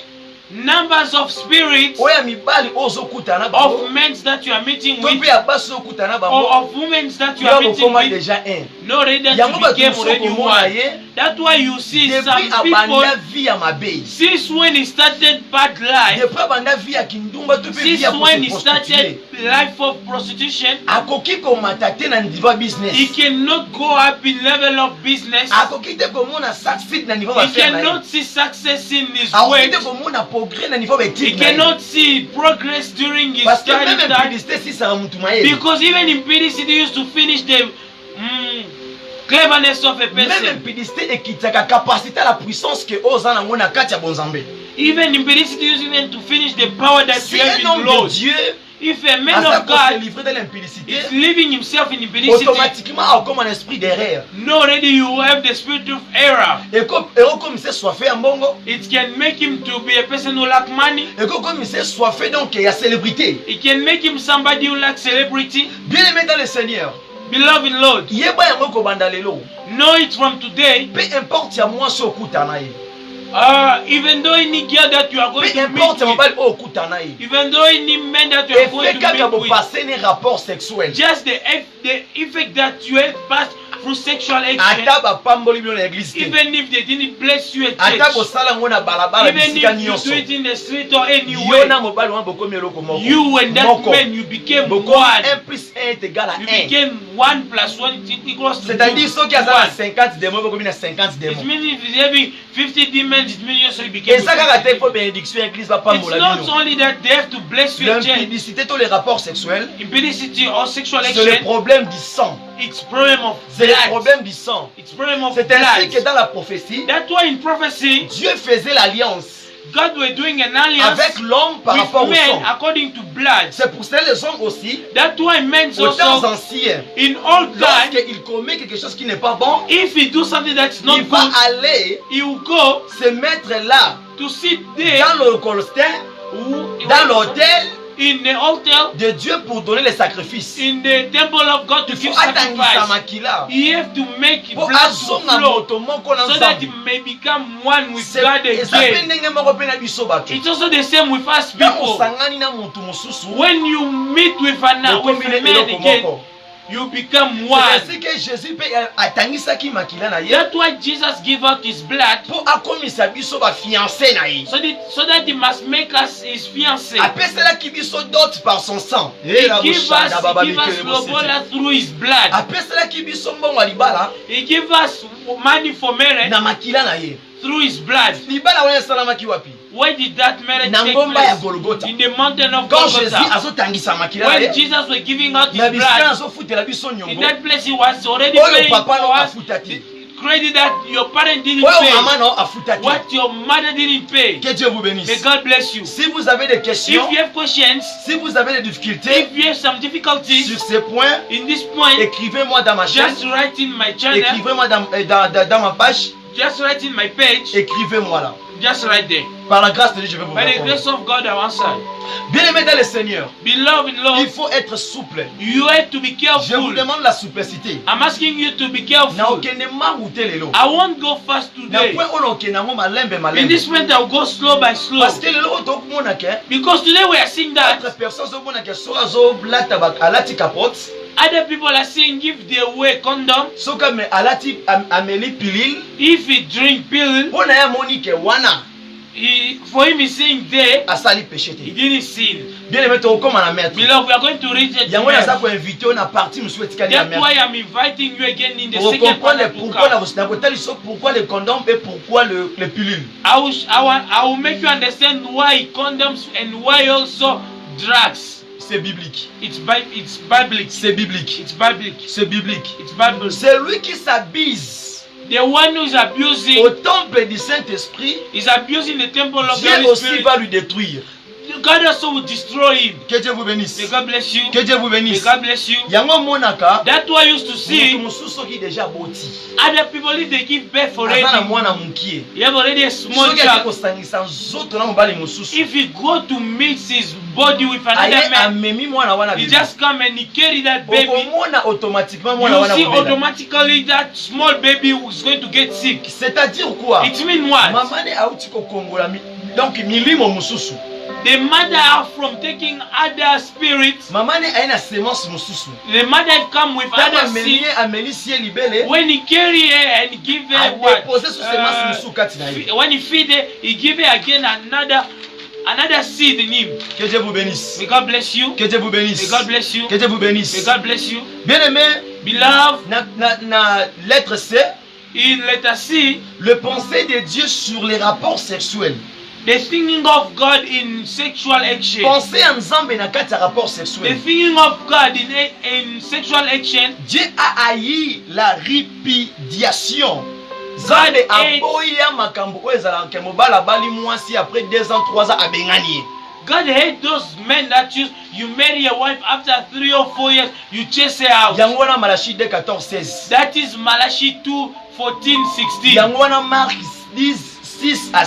Numbers of spirits oya mibali ozokutana na bango of men that you are meeting to with, mpe ya basi ozokutana na or bango of women that you are yo meeting okoma with, déjà un. not ready that Yango you became bato already mosuku omona one. ye That's why you see some depuis people, abanda vie ya mabe, since when he started bad life, depuis abanda vie ya kindumba to pe vie since ya when he prostituer, started life of prostitution, akoki komata te na niveau he business, cannot go up in level of business. akoki te komona success na niveau He affaire na ye, cannot see success in his akoki work. te komona progrès na niveau He éthique na ye, cannot see progress during his parce que study même time. impudicité si ça mutu mayele, Because even impudicity used to finish the cleverness of a même person. impudicité ekitaka capacité la puissance que oza nango na kati ya bonzambe. Even impudicity used even to finish the power that Si you have un in homme de Lord. Dieu If a man aza of ko se God livrer de l'impudicité, is living himself in impudicity, automatiquement comme un esprit d'erreur, no, already you have the spirit of error. et comme c'est soifé ya mbongo, It can make him to be a person who lack money. et comme c'est soifé donc ya célébrité. It can make him somebody who lacks celebrity. Bien aimé dans le Seigneur, Beloved Lord, yeba yango kobanda lelo, know it from today. peu importe ya mwasi okutana ye, Even though any girl that you are going peu to meet importe ya with, mobali oyo okutana ye, even though any man that you are going efe to kaka meet with, bopase ne rapport sexuel, just the effect that you have passed through sexual action, ata bapamboli bino na église te, even if they didn't bless you at ata church, kosala yango na balabala even bisika if you nyonso, do it in the street or yo anywhere, na mobali wana bokomi eloko moko, you and that moko, man, you became bokomi one. 1 plus 1 est égal à You 1. became 1 plus 1 equals to 2. C'est-à-dire soki aza na One. 50 démons bokomi na 50 It démons. means if he's having 50 demons, it means you also became eza kaka te 50. fo bénédiction ya église It's bapambola not bino. only that they have to bless you at church. L'impudicité tous les rapports sexuels, Impudicity or sexual c'est le action, problème du sang, it's problem of c'est le blood. problème du sang. It's problem of C'est ainsi que blood. dans la prophétie, That's why in prophecy, Dieu faisait l'alliance God were doing an alliance avec l'homme par with rapport au men sang. according to blood. C'est pour cela les hommes aussi, That's why men aux temps also, anciens, in old time, lorsqu'il commet quelque chose qui n'est pas bon, if he do something that's not il va good, aller he will go se mettre là, to sit there dans le holocauste, dans l'autel in the altar, de Dieu pour donner les sacrifices. in the temple of God to Il give faut atangisa sacrifice. makila. He have to make Po blood to azonga flow moto moko na so that he nzambe. may become one with C'est God eza pe again. ndenge moko pe na biso bato. It's also the same with us Ntango people. osangani na moto mosusu, When you meet with a man okombine eloko again, moko. you become C'est one. ainsi que Jésus pe atangisaki makila na ye That's why Jesus gave out his blood po akomisa biso bafiancé na ye. so that he must make us his fiancé. Apeselaki biso dot par son sang. He give us lobola through his blood. Apeselaki biso mbongo ya libala He give us money for marriage na makila na ye. through his blood. Libala wana esalamaki wapi? Where did that marriage Na take ngomba ya place? Golgotha. In the mountain of Quand Jésus Golgotha. azotangisa makila na When ye, Jesus was giving out his na bisika blood, azofutela biso in nyongo. that place he was already Oyo paying papa no for us afutaki. the credit that your parent didn't Oyo pay. mama no afutaki. What your mother didn't pay. Que Dieu vous May bénisse. God bless you. Si vous avez des If questions, you have questions, si vous avez des difficultés if you have some difficulties sur ces points, in this point, écrivez-moi dans ma chaîne, just write in my channel, écrivez-moi dans ma page, just write in my page, écrivez-moi là. just write there. Par la grâce de Dieu, je vais vous By the répondre. grace of God, I answer. Bien-aimé dans le Seigneur, Beloved il Lord, faut être souple. you have to be Je vous careful. demande la souplicité. I'm asking you to be Na careful. okende maroute lelo. I won't go fast Na today. point ono okende ngo malembe In malembe. this point, I'll go slow by slow. Parce que lelo otokomona ke Because today we are seeing that autre personne zomona ke so azolata alati capote, other people are saying if they wear condom, soka me alati ameli pilule, if he drink pill, mpona ye amoni ke wana for him he's saying there, asali péché he te. didn't sin. Bien aimé tokoma na maître. Beloved, we are going to reach it. Yango naza koinvite na partie mosusu etikali ya That's why maître. I'm inviting you again in the Pour second part comprendre of the pourquoi book. na kotali so pourquoi le condom et pourquoi le pilule. I will make you understand why condoms and why also drugs. C'est biblique. It's biblical. C'est biblique. It's biblical. C'est biblique. It's biblical. C'est lui qui s'abuse The one who is abusing au temple du Saint-Esprit. is abusing the temple of the Dieu Holy aussi Spirit. va lui détruire. God also will destroy him. Que Dieu vous bénisse. May God bless you. Que Dieu vous May bénisse. God bless you. Yango monaka. That's why I used to Mutu see mosusu qui déjà boti. other people if they give birth Aza na already. mwana mukie. You have already a small Soki aki child. kosangisa nzoto na mobali mosusu. If you go to mix his body with Aye another man, amemi mwana wana he bibi. just come and he carry that baby. Okomona automatiquement mwana You wana see mobela. automatically that small baby is going to get sick. C'est-à-dire quoi? It means what? Mama ne auti kokongola donc milimo mosusu. The mother are from taking other spirits. Maman ne aina semence mususu. The mother have come with other seed. Amelisie libele. When he carry her and give her what? When he feed her, he give her again another seed in him. Que Dieu vous bénisse. May God bless you. Que Dieu vous bénisse. May God bless you. Que Dieu vous bénisse. May God bless you. Bien-aimé, Beloved, na lettre C, in letter C, le pensée de Dieu sur les rapports sexuels. the thinking of God in sexual action. Pensée en Nzambe na kati ya rapport The sexuel. thinking of God in sexual action. Dieu a haï la répudiation. Nzambe aboya makambo oyo ezalaka mobala bali mwasi après 2 ans 3 ans abengani. God hates those men that you marry a wife after 3 or 4 years, you chase her out. Yango wana Malachi 2:14-16. That is Malachi 2:14-16. Yango wana Marc 10:6 à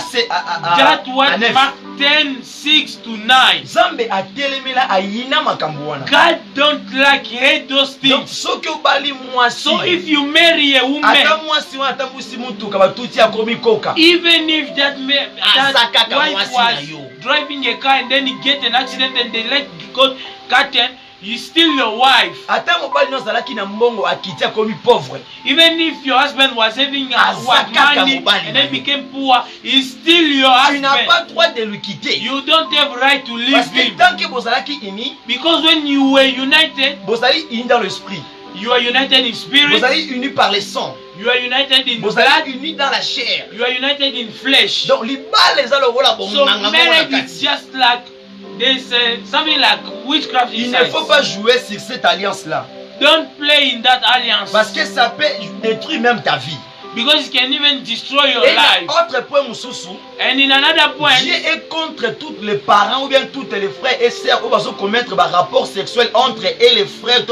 That one 9. Mark 10:6-9. Nzambe atelemela ayina makambo wana. God don't hate those Donc things. soki obali mwasi, So if you marry a ata woman, mwasi wana atambusi mutuka batuti akomi koka, even if that Azakaka wife mwasi was na yo. driving a car and then he get an accident and they let go curtain, you still your wife. ata mobali no azalaki na mbongo akiti akomi pauvre, Even if your husband was having Azakaka money mobali and na then yo. became poor, he's still your tu n'as husband. pas droit de lui quitter. You don't have right to leave Parce que him. tant que bozalaki uni, Because when you were united, bozali uni dans l'esprit, you are united in spirit, bozali uni par le sang, you are united in blood, bozali uni dans la chair. you are united in flesh. Donc libala eza lokola So bonganga moko na marriage kati. is just like there's something like witchcraft Il ne inside. faut pas jouer sur cette alliance-là. Don't play in that alliance Parce que ça peut détruire même ta vie. because it can even destroy your Et life. autre point, Moussousou, And in another point, Dieu est contre tous les parents ou bien tous les frères et sœurs qui vont commettre un rapport sexuel entre eux et les frères.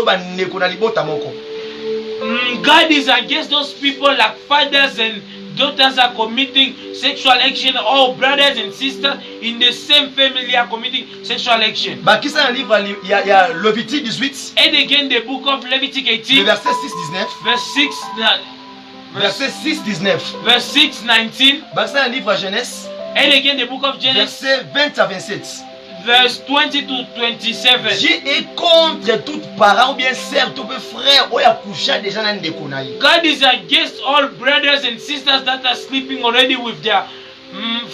God is against those people like fathers and daughters are committing sexual action, or brothers and sisters in the same family are committing sexual action. Qui c'est un livre, il y a Lévitique 18, And again, the book of Leviticus le 18, verset 6-19. verse 6, Verset 6-19. verse 6-19. C'est un livre à Genèse, And again, the book of Genesis, verset 20 à 27. verse 20 to 27. Dieu est contre tout parent ou bien sœur, tout frère, ou ya couché déjà dans des konaï. God is against all brothers and sisters that are sleeping already with their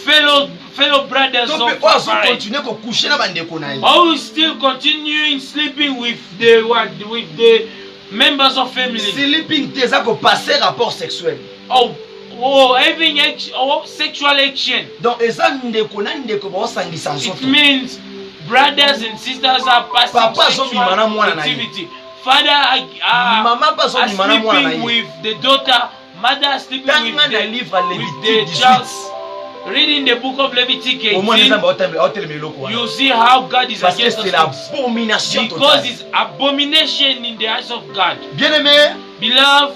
fellow brothers Tout of peut pas parents. continuer à coucher dans des konaï. Or still continuing sleeping with the members of family. Sleeping, t'es à passer rapport sexuel. Having sexual action. Donc, eza ndeko na ndeko baosangisa It nzoto. means brothers and sisters are passing Papa sexual azobima na mwana na ye. activity. Father Mama are azobima na mwana na sleeping ye. with the daughter. Mother are sleeping Tanga na with livre the Lévitique child. 18. Reading the book of Leviticus Au moins, 18, les you see how God is parce que against c'est us l'abomination because totale. it's abomination in the eyes of God. Bien aimé, Beloved,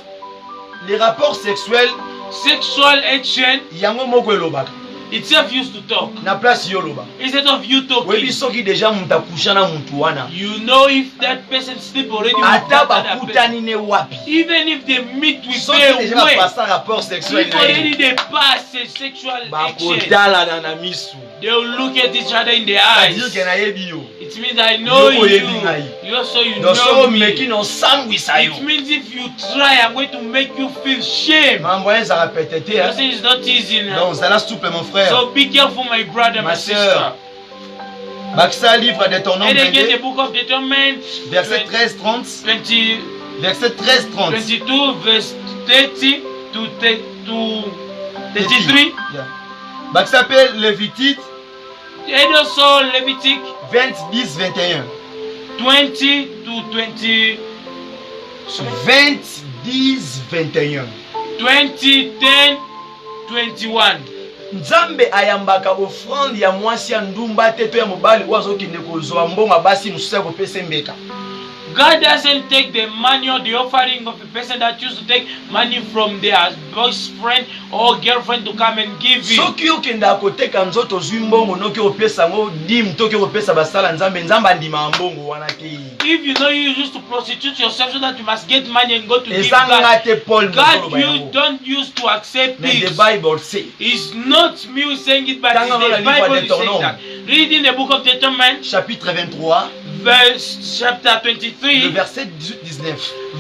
les rapports sexuels, sexual action yango moko elobaka. itself used to talk. Na place yoloba. Instead of you Webi talking, soki deja muta kushana muntu wana. you know if that person sleep already with Ata that other person. bakutani ne wapi. Even if they meet with Soki their deja way, bapasa rapport sexuel if na already ye. they pass a sexual action, Bakotala na misu. they will look at each other in the C'est-à-dire eyes. que na yebi yo. It means I know Yo you. oyebi ngai. You also you Donc know so me. meki no sangwisa yo. It means if you try, I'm going to make you feel shame. Mambo eza répété. You see, it's not easy now. Donc zala souple mon frère. So be careful, my brother, Ma my sœur. sister. Baksa livre de ton nom And again, the 22, book of Deuteronomy, verset 13-30. 20, Verset 13-30. 22, verse 30 to 33. Yeah. Baksa s'appelle Lévitique And also Leviticus 20-10-21. 20 to 20, 20-10-21. 20, 10, 21. Nzambe ayambaka offrande ya mwasi ya ndumba te to ya mobali oyo azokende kozwa mbongo basi mosusu ya kopesa mbeka. God doesn't take the money or the offering of a person that used to take money from their boyfriend or girlfriend to come and give him. Soki okenda koteka nzoto ozwi mbongo noki opesa ngo dim toki opesa basala nzambe nzambe andima mbongo wana te. If you know you used to prostitute yourself so that you must get money and go to give Ezanga God, te Paul God you don't use to accept Mais the things. Bible say It's not me saying it, but it's Tanga the wana livre Bible de is ton saying nom. that. Reading the book of Deuteronomy, chapitre 23, chapter le 23, verset 18-19.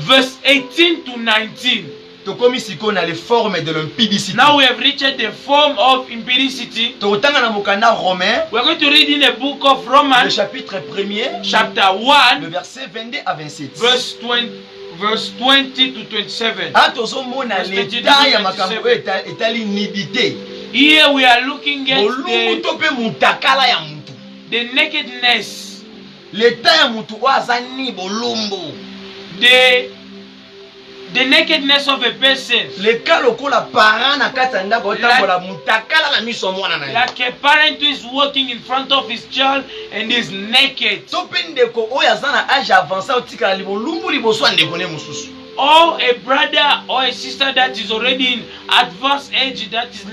verse 18 to 19. Tokomi siko na les formes de l'impudicité. Now we have reached the form of impudicity. Tokotanga na mokanda romain, We are going to read in the book of le Romans, chapitre 1er, chapter le 1, verset 22 à 27. verse 20 to 27. Atozomona Verse 22 l'état to ya makambo 27. etali nudité. Here we are looking at Bolumbu to pe mutakala ya mutu. the nakedness, L'état ya mutu oyo aza ni bolumbu. the nakedness of a person. Leka lokola parent na kati ya ndako otambola mutakala na miso mwana na ye. Like a parent who is walking in front of his child and is naked. To pe ndeko oyo aza na age avancé otikala libolumbu liboso ya ndeko ne mosusu. Or a brother or a sister that is already in advanced age that is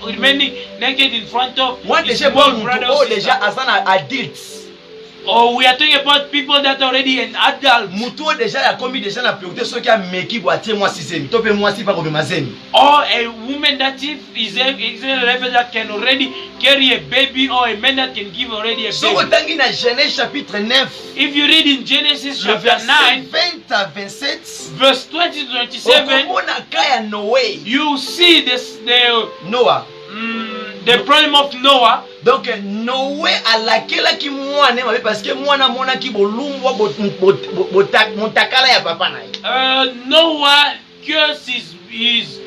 remaining naked in front of Moi his déjà small bon brother mutu or oyo sister. déjà aza na adultes. Or we are talking about people that are already an adult. Mutu oyo déjà ya komi déjà na priorité soki ameki bo atie mwasi zemi to pe mwasi pa kobema zemi. Or a woman that is a level that can already carry a baby, or a man that can give already a Soko baby. tangi na Genèse chapitre 9, If you read in Genesis le chapter verset 9, 20 à 27, verse 20 to 27, okomona ka ya Noé. you see Noah. the problem of Noah. Donc Noé alakelaki mwana mabe parce que mwana monaki bolumbwa motakala ya papa na ye. Noah curses his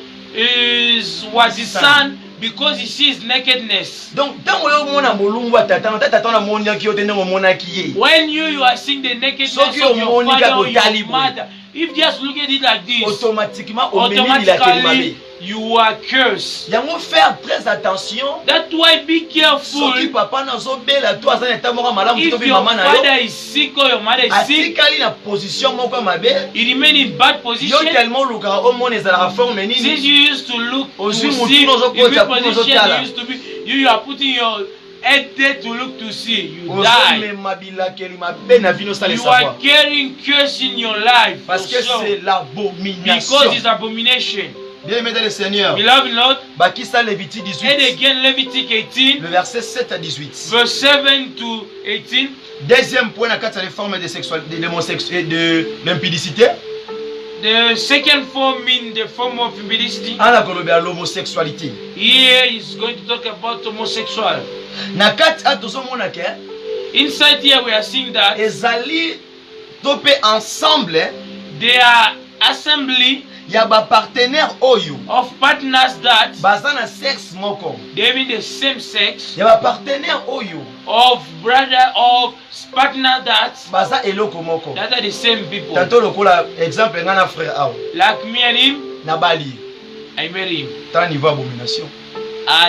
son because he sees nakedness. Donc ntango yo mona bolumbwa tata na monaki yo te ndenge omonaki ye. When you are seeing the nakedness So of you your money father got or to your tally boy. mother, if just look at it like this, Automatiquement omemi bilakeli mabe. automatically you are cursed. Yango faire très attention. That's why be careful. Soki papa nazobela to aza na eta moko malamu to If pe your mama na yo. father is sick or your mother is sick, Atikali na position moko mabe. you remain in bad Yo position. tellement lukaka omona ezalaka forme Since nini. you used to look to Ozwi mutu see, nozo in which kota, position nozo tala. you used to be, you are putting your head there to look to see. You die. Ozomema bilakeli mabe na vino sale You are savoir. carrying curse in your life. Parce que yourself, c'est l'abomination. because it's abomination. Bien aimé dans le Seigneur. Beloved Lord, Bakisa Lévitique and 18, again Leviticus 18, le verset 7 à 18. verse 7 to 18. Deuxième point, la quatrième forme de l'impudicité. The second form in the form of impudicity. En la colombie, l'homosexualité. Here is going to talk about homosexual. Na kati atozo monake, Inside here we are seeing that ezali topé ensemble they are assembly ya ba partenaire oyo of partners that baza na sexe moko. they having the same sex, Ya ba partenaire oyo of brother of partner that baza eloko moko. are the same people. Tanto lokola exemple nga na frère awo Like me and him, na Bali. I marry him. Tant niveau abomination.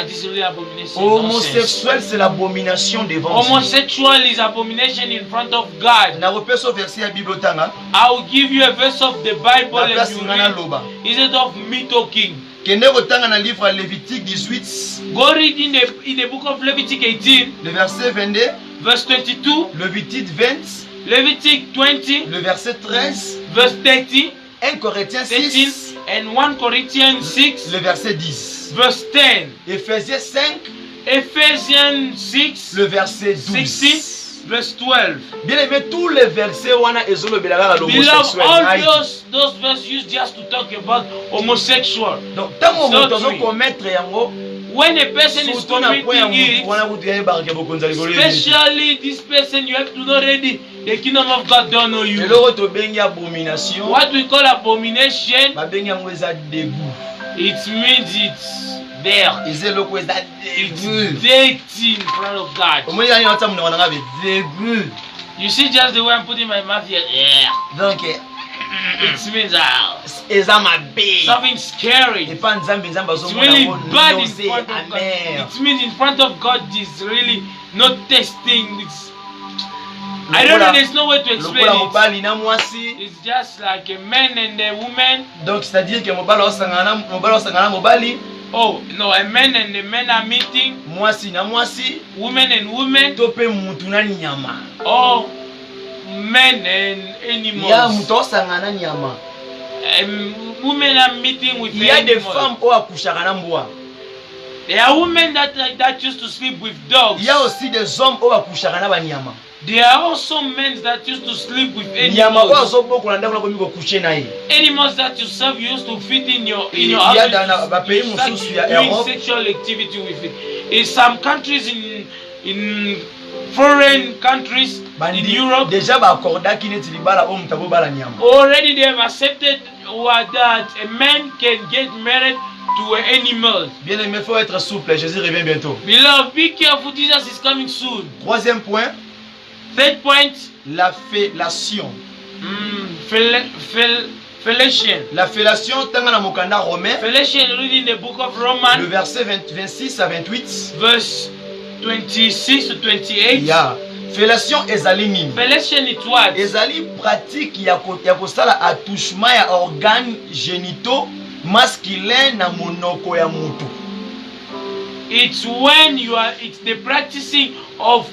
This is really abomination. Nonsense. Homosexuel c'est l'abomination devant Dieu. Homosexual is abomination in front of God. Na repère au verset ya Bible tanga. I will give you a verse of the Bible Na and place you ngana read loba. instead of me talking. Kende kotanga na livre ya Lévitique 18, Go read in the book of Leviticus 18, le verset 22, verse 22, Lévitique 20, Leviticus 20, le verset 13, verse 30, 1 Corinthiens 13, 6, and 1 Corinthians 6, le verset 10, verse 10, Éphésiens 5, Ephesians 6, le verset 12. 16, verse 12. Bien aimé, tous les versets wana ezolobelaka Beloved, l'homosexuel. all those verses used just to talk about homosexual. Donc, tango It's not moto true. commettre yango, When a person is surtout na point ya committing mutu it, wana kutu ya barke bokonza likolo. especially this person, you have to know already the kingdom of God don't know you. Eloko tobengi abomination, What we call abomination, babengi yango eza dégoût. it means it's there. Eza eloko eza It's dégoût. dirty in front of God. Omoni yani wata munoko nanga be dégoût. You see just the way I'm putting my mouth here. Yeah. Donc It means eza mabe. something scary. Epa nzambe It's azomona really yango bad in nausée, front of God. amer. It means in front of God is really not testing. I don't know, there's no way to explain Lokola it. mobali na mwasi. It's just like a man and a woman. Donc c'est-à-dire que mobali osangana na mobali, Oh, no, a man and a man are meeting. mwasi na mwasi, Women and women. to pe mutu na nyama. Or men and Ya animals. mutu osangana nyama. Women are meeting with Il y a des animals. femmes oyo akushaka na mbwa. There are women that used to sleep with dogs. Il y a aussi des hommes oyo bakushaka na banyama. There are also men that used to sleep with Nyama oyo animals. azobokola ndako na komi kokushe na ye. Animals that you serve, you used to feed in your Il y a house. dans ba pays You start mususu ya doing Europe. sexual activity with it. In some countries in foreign countries in Europe, Déjà bakordaki neti libala oyo mutu abobala nyama. already they have accepted that a man can get married to an animal. Bien aimé, il faut être souple. Jésus revient bientôt. Beloved, be careful. Jesus is coming soon. Troisième point, Third point, la fellation. fellation. La fellation, tanga na mokanda romain, Fellation, reading the book of le Romans, verset 26 à 28. verse 26 to 28. Ya fellation ezali nini? Fellation is what? Ezali pratique ya kosala attouchement ya organes génitaux masculin na monoko ya mutu. It's when it's the practicing of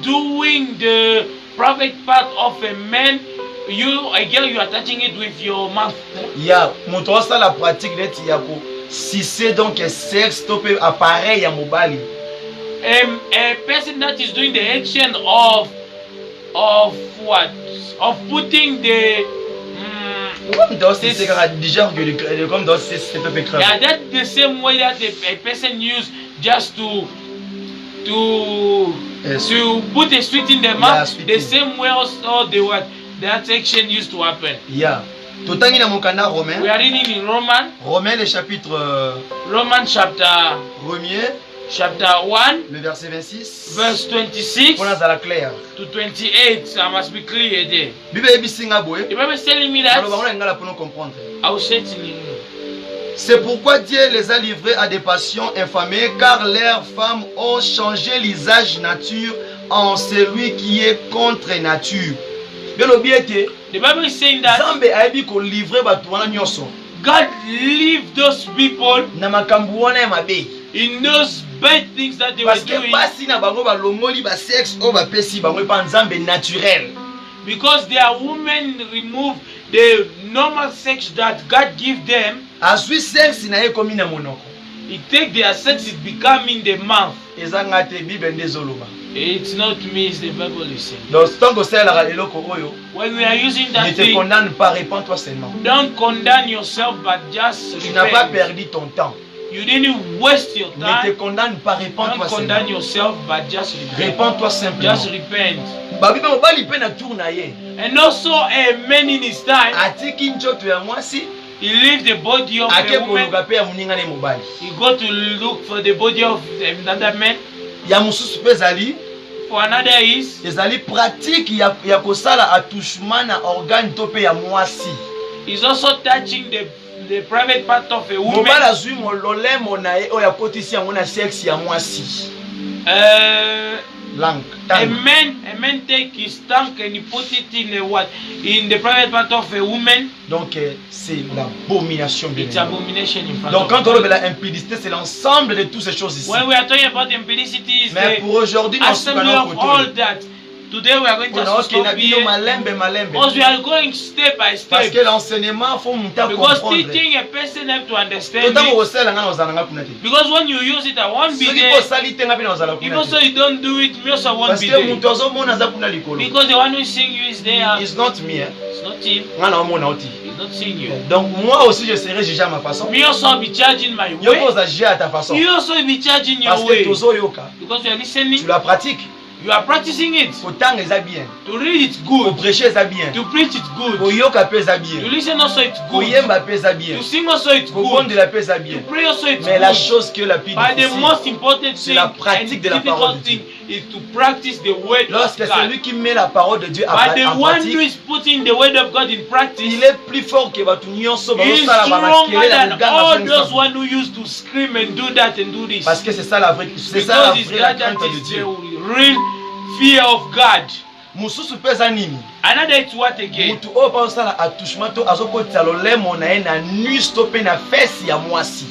doing the private part of a man. You are touching it with your mouth. Ya mutu osala pratique neti ya ko sise donc sexe to pe appareil ya mobali. A person that is doing the action of what? Of putting the Comme dans c'est déjà que comme dans c'est peu crème. yeah, that's the same way that a person use just to put a sweet in the mouth. Yeah, The same way also that action used to happen. Ya totangi na mokanda We romain. are reading in Romains le chapitre Romans chapter 1, le verset 26. verse 26 Pour la clair. to 28. I must be clear there. Bible ebisinga boye. The Bible is telling me that Alors on ngala pour nous comprendre. I will say it in English. C'est pourquoi Dieu les a livrés à des passions infamées, car leurs femmes ont changé l'usage nature en celui qui est contre nature. Bien obiete, The Bible is saying that Zambe aibi ko livrer batu wana nyonso God leave those people na makambu wana ya mabe. in those bad things that they were Parce que doing, basi na bango balongoli ba sexe o ba pesi bango pa nzambe naturel. because their women remove the normal sex that God give them. Azwi sexe na ye komi na monoko. It take their sex is becoming the mouth. Ezanga te Bible ndezoloba. It's not me, it's the Bible is saying. Donc tant que c'est la eloko oyo, When we are using ne that te thing, condamne pas, répands-toi seulement. don't condemn yourself, but just Tu n'as pas repent. perdu ton temps. You didn't waste your Ne te time. condamne pas, Don't répands-toi condemn seulement. yourself, but just repent. Répands-toi simplement. Just repent. Babi mobali pe na tour na ye. And also a man in his time, Atiki njoto ya mwasi, he leave the body of ake a woman. koluka pe ya muninga ne mobali. He go to look for the body of another man. Ya mususu pe ezali, For another is ezali pratique ya kosala attouchement na organe to pe ya mwasi. he's also touching the private part of a woman. Mobali azwi mololemo na ye oyo akotisi yango na sexe ya mwasi. Langue, A tangue. man take his tongue and he put it in the private part of a woman. Donc c'est l'abomination bien It's aimé. abomination in front Donc of quand on God. parle de la impudicité, c'est l'ensemble de toutes ces choses ici. When we are talking about impudicity, is Mais the pour aujourd'hui, nous assembly sommes of all that. Today we are going to stop here because we are going step by parce step. que l'enseignement faut monter à Because comprendre. teaching a person have to understand Totango it. osala nga ozala nga kuna te. Because when you use it, I won't be Soki there. osali te nga pe na ozala If kuna also te. you don't do it, me also won't Parce be que there. mutu azomona aza kuna likolo. Because the one who is seeing you is there. It's not me. It's not him. Nga na omona oti. He's not seeing you. Donc moi aussi je serai jugé à ma façon. Me also be charging my Yo way. oza juger à ta façon. You also be charging your Parce que way. tozoyoka. Because you are listening. Tu la pratiques. You are practicing it. Kotanga eza bien. To read it's Ko good. prêcher eza bien. To preach it's good. Koyoka pe eza To bien. listen also it's good. Koyemba pe eza bien. To sing also it's good. Kobondela pe eza To bien. pray also it's Mais la good. chose qui est la plus But the difficile, most important c'est thing la and pratique de la parole difficult de thing is to practice the word lorsque of c'est God. lui qui met la parole de Dieu But the en one who pratique, is putting the word of God in practice il est plus fort que batu nyonso is bazosala stronger than bamakelele all na those luganga one who used to scream and do that and do this. parce que c'est ça la vraie, c'est ça la Because it's vraie la that that crainte de is the Dieu. real fear of God. Mosusu pe eza nini? Another it's what again? Mutu oyo mpa osala attouchement to azokotisa lolemo na ye na nus to pe na fesi ya mwasi.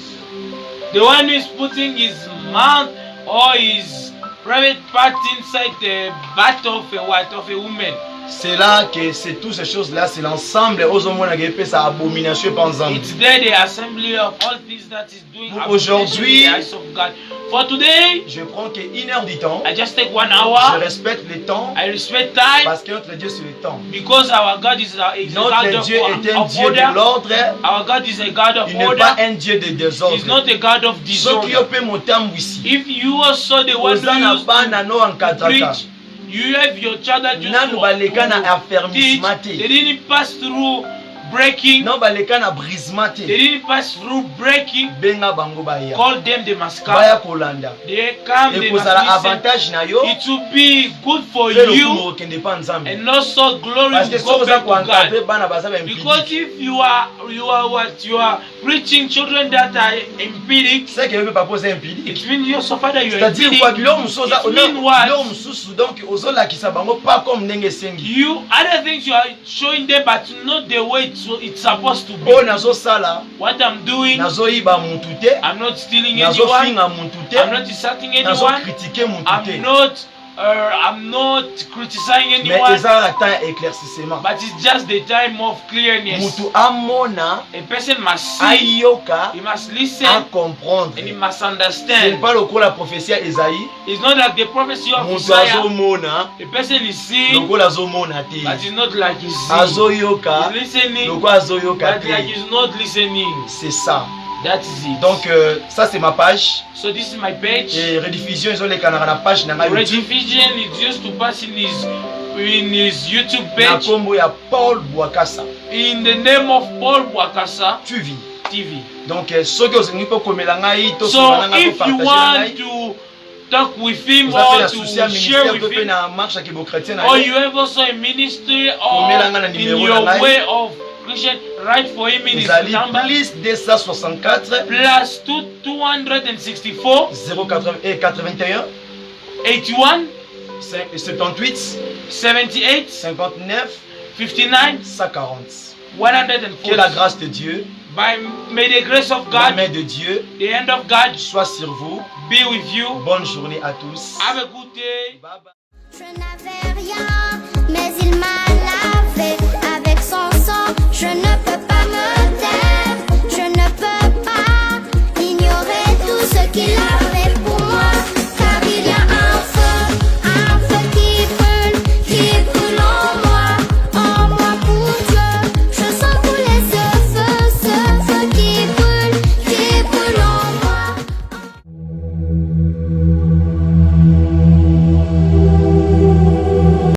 The one who is putting his mouth or his private part inside the butt of a woman. C'est là que c'est toutes ces choses-là, c'est l'ensemble aux hommes qui fait sa abomination pensant. It's there the assembly of all things that is doing Pour abomination aujourd'hui, in the eyes of God. For today, Je prends que 1 heure du temps. I just take 1 Je hour. respecte le temps I respect time parce que notre Dieu c'est le temps. because our God is a God Notre Dieu est un of Dieu de order. l'ordre. Our God is a God of Il n'est pas order. un Dieu de He's désordre. not a God of Ce qui disorder. peut monter en ici. If you also the one Oza na who used bana to no encadraka. preach, you have your child that used Nanu baleka na to teach. affermissement They te. didn't pass through breaking. Non baleka na brisement They te. didn't pass through breaking. Benga bango baya. Call them the must come. Baya kolanda. They come, they must Ekozala listen. avantage na yo. It will be good for Pe lokumu you okende pa nzambe. and also glory Parce que will go soza back to kuencadrer God. bana baza ba Because impidi. if you are what you are preaching children that are empiric, C'est que le papa c'est impidi. it means you so far that you are C'est-à-dire empiric. quoi biloko musoza It means what? biloko mususu donc ozolakisa bango pas comme ndenge esengi. You other things you are showing them, but not the way it's supposed to be. Oyo nazosala What I'm doing, nazoyiba mutu te, I'm not stealing anyone. nazofinga mutu te, I'm not insulting anyone. nazokritike mutu te. I'm not criticizing Mais anyone. eza na temps ya éclaircissement. But it's just the time of clearness. Mutu amona, A person must see, ayoka, he must a listen, comprendre. and he must C'est understand. pas lokola prophétie ya Esaïe, It's not like the prophecy of mutu Isaiah. azomona, The person is seeing, lokola azomona te. but it's not like he's seeing. Azoyoka, He's listening, lokola azoyoka but like te. he's not listening. C'est ça. That is it. Donc ça c'est ma page. So this is my page. Et rediffusion ezolekana na page na ngai YouTube. Rediffusion is used to pass in his YouTube Na page kombo ya Paul Bouakassa. in the name of Paul Bouakassa Tu vis. TV. Donc soki ozengi kokomela ngai to So sona ngai if you partager want ngai. to talk with him Vous appelez or la to social share ministère with to pe him, na marche ya kibo chrétien na or ye. you have also a ministry Komela nga na or in numéro your na ngai. way of Christian, write for him in his Ezali number plus 264 plus 264 81 81 78 78 59 59 140. 140. Que la grâce de Dieu, May the grace of la God, main de Dieu the hand of God soit sur vous. be with you. Bonne journée à tous. Have a good day. Bye bye. Je n'avais rien.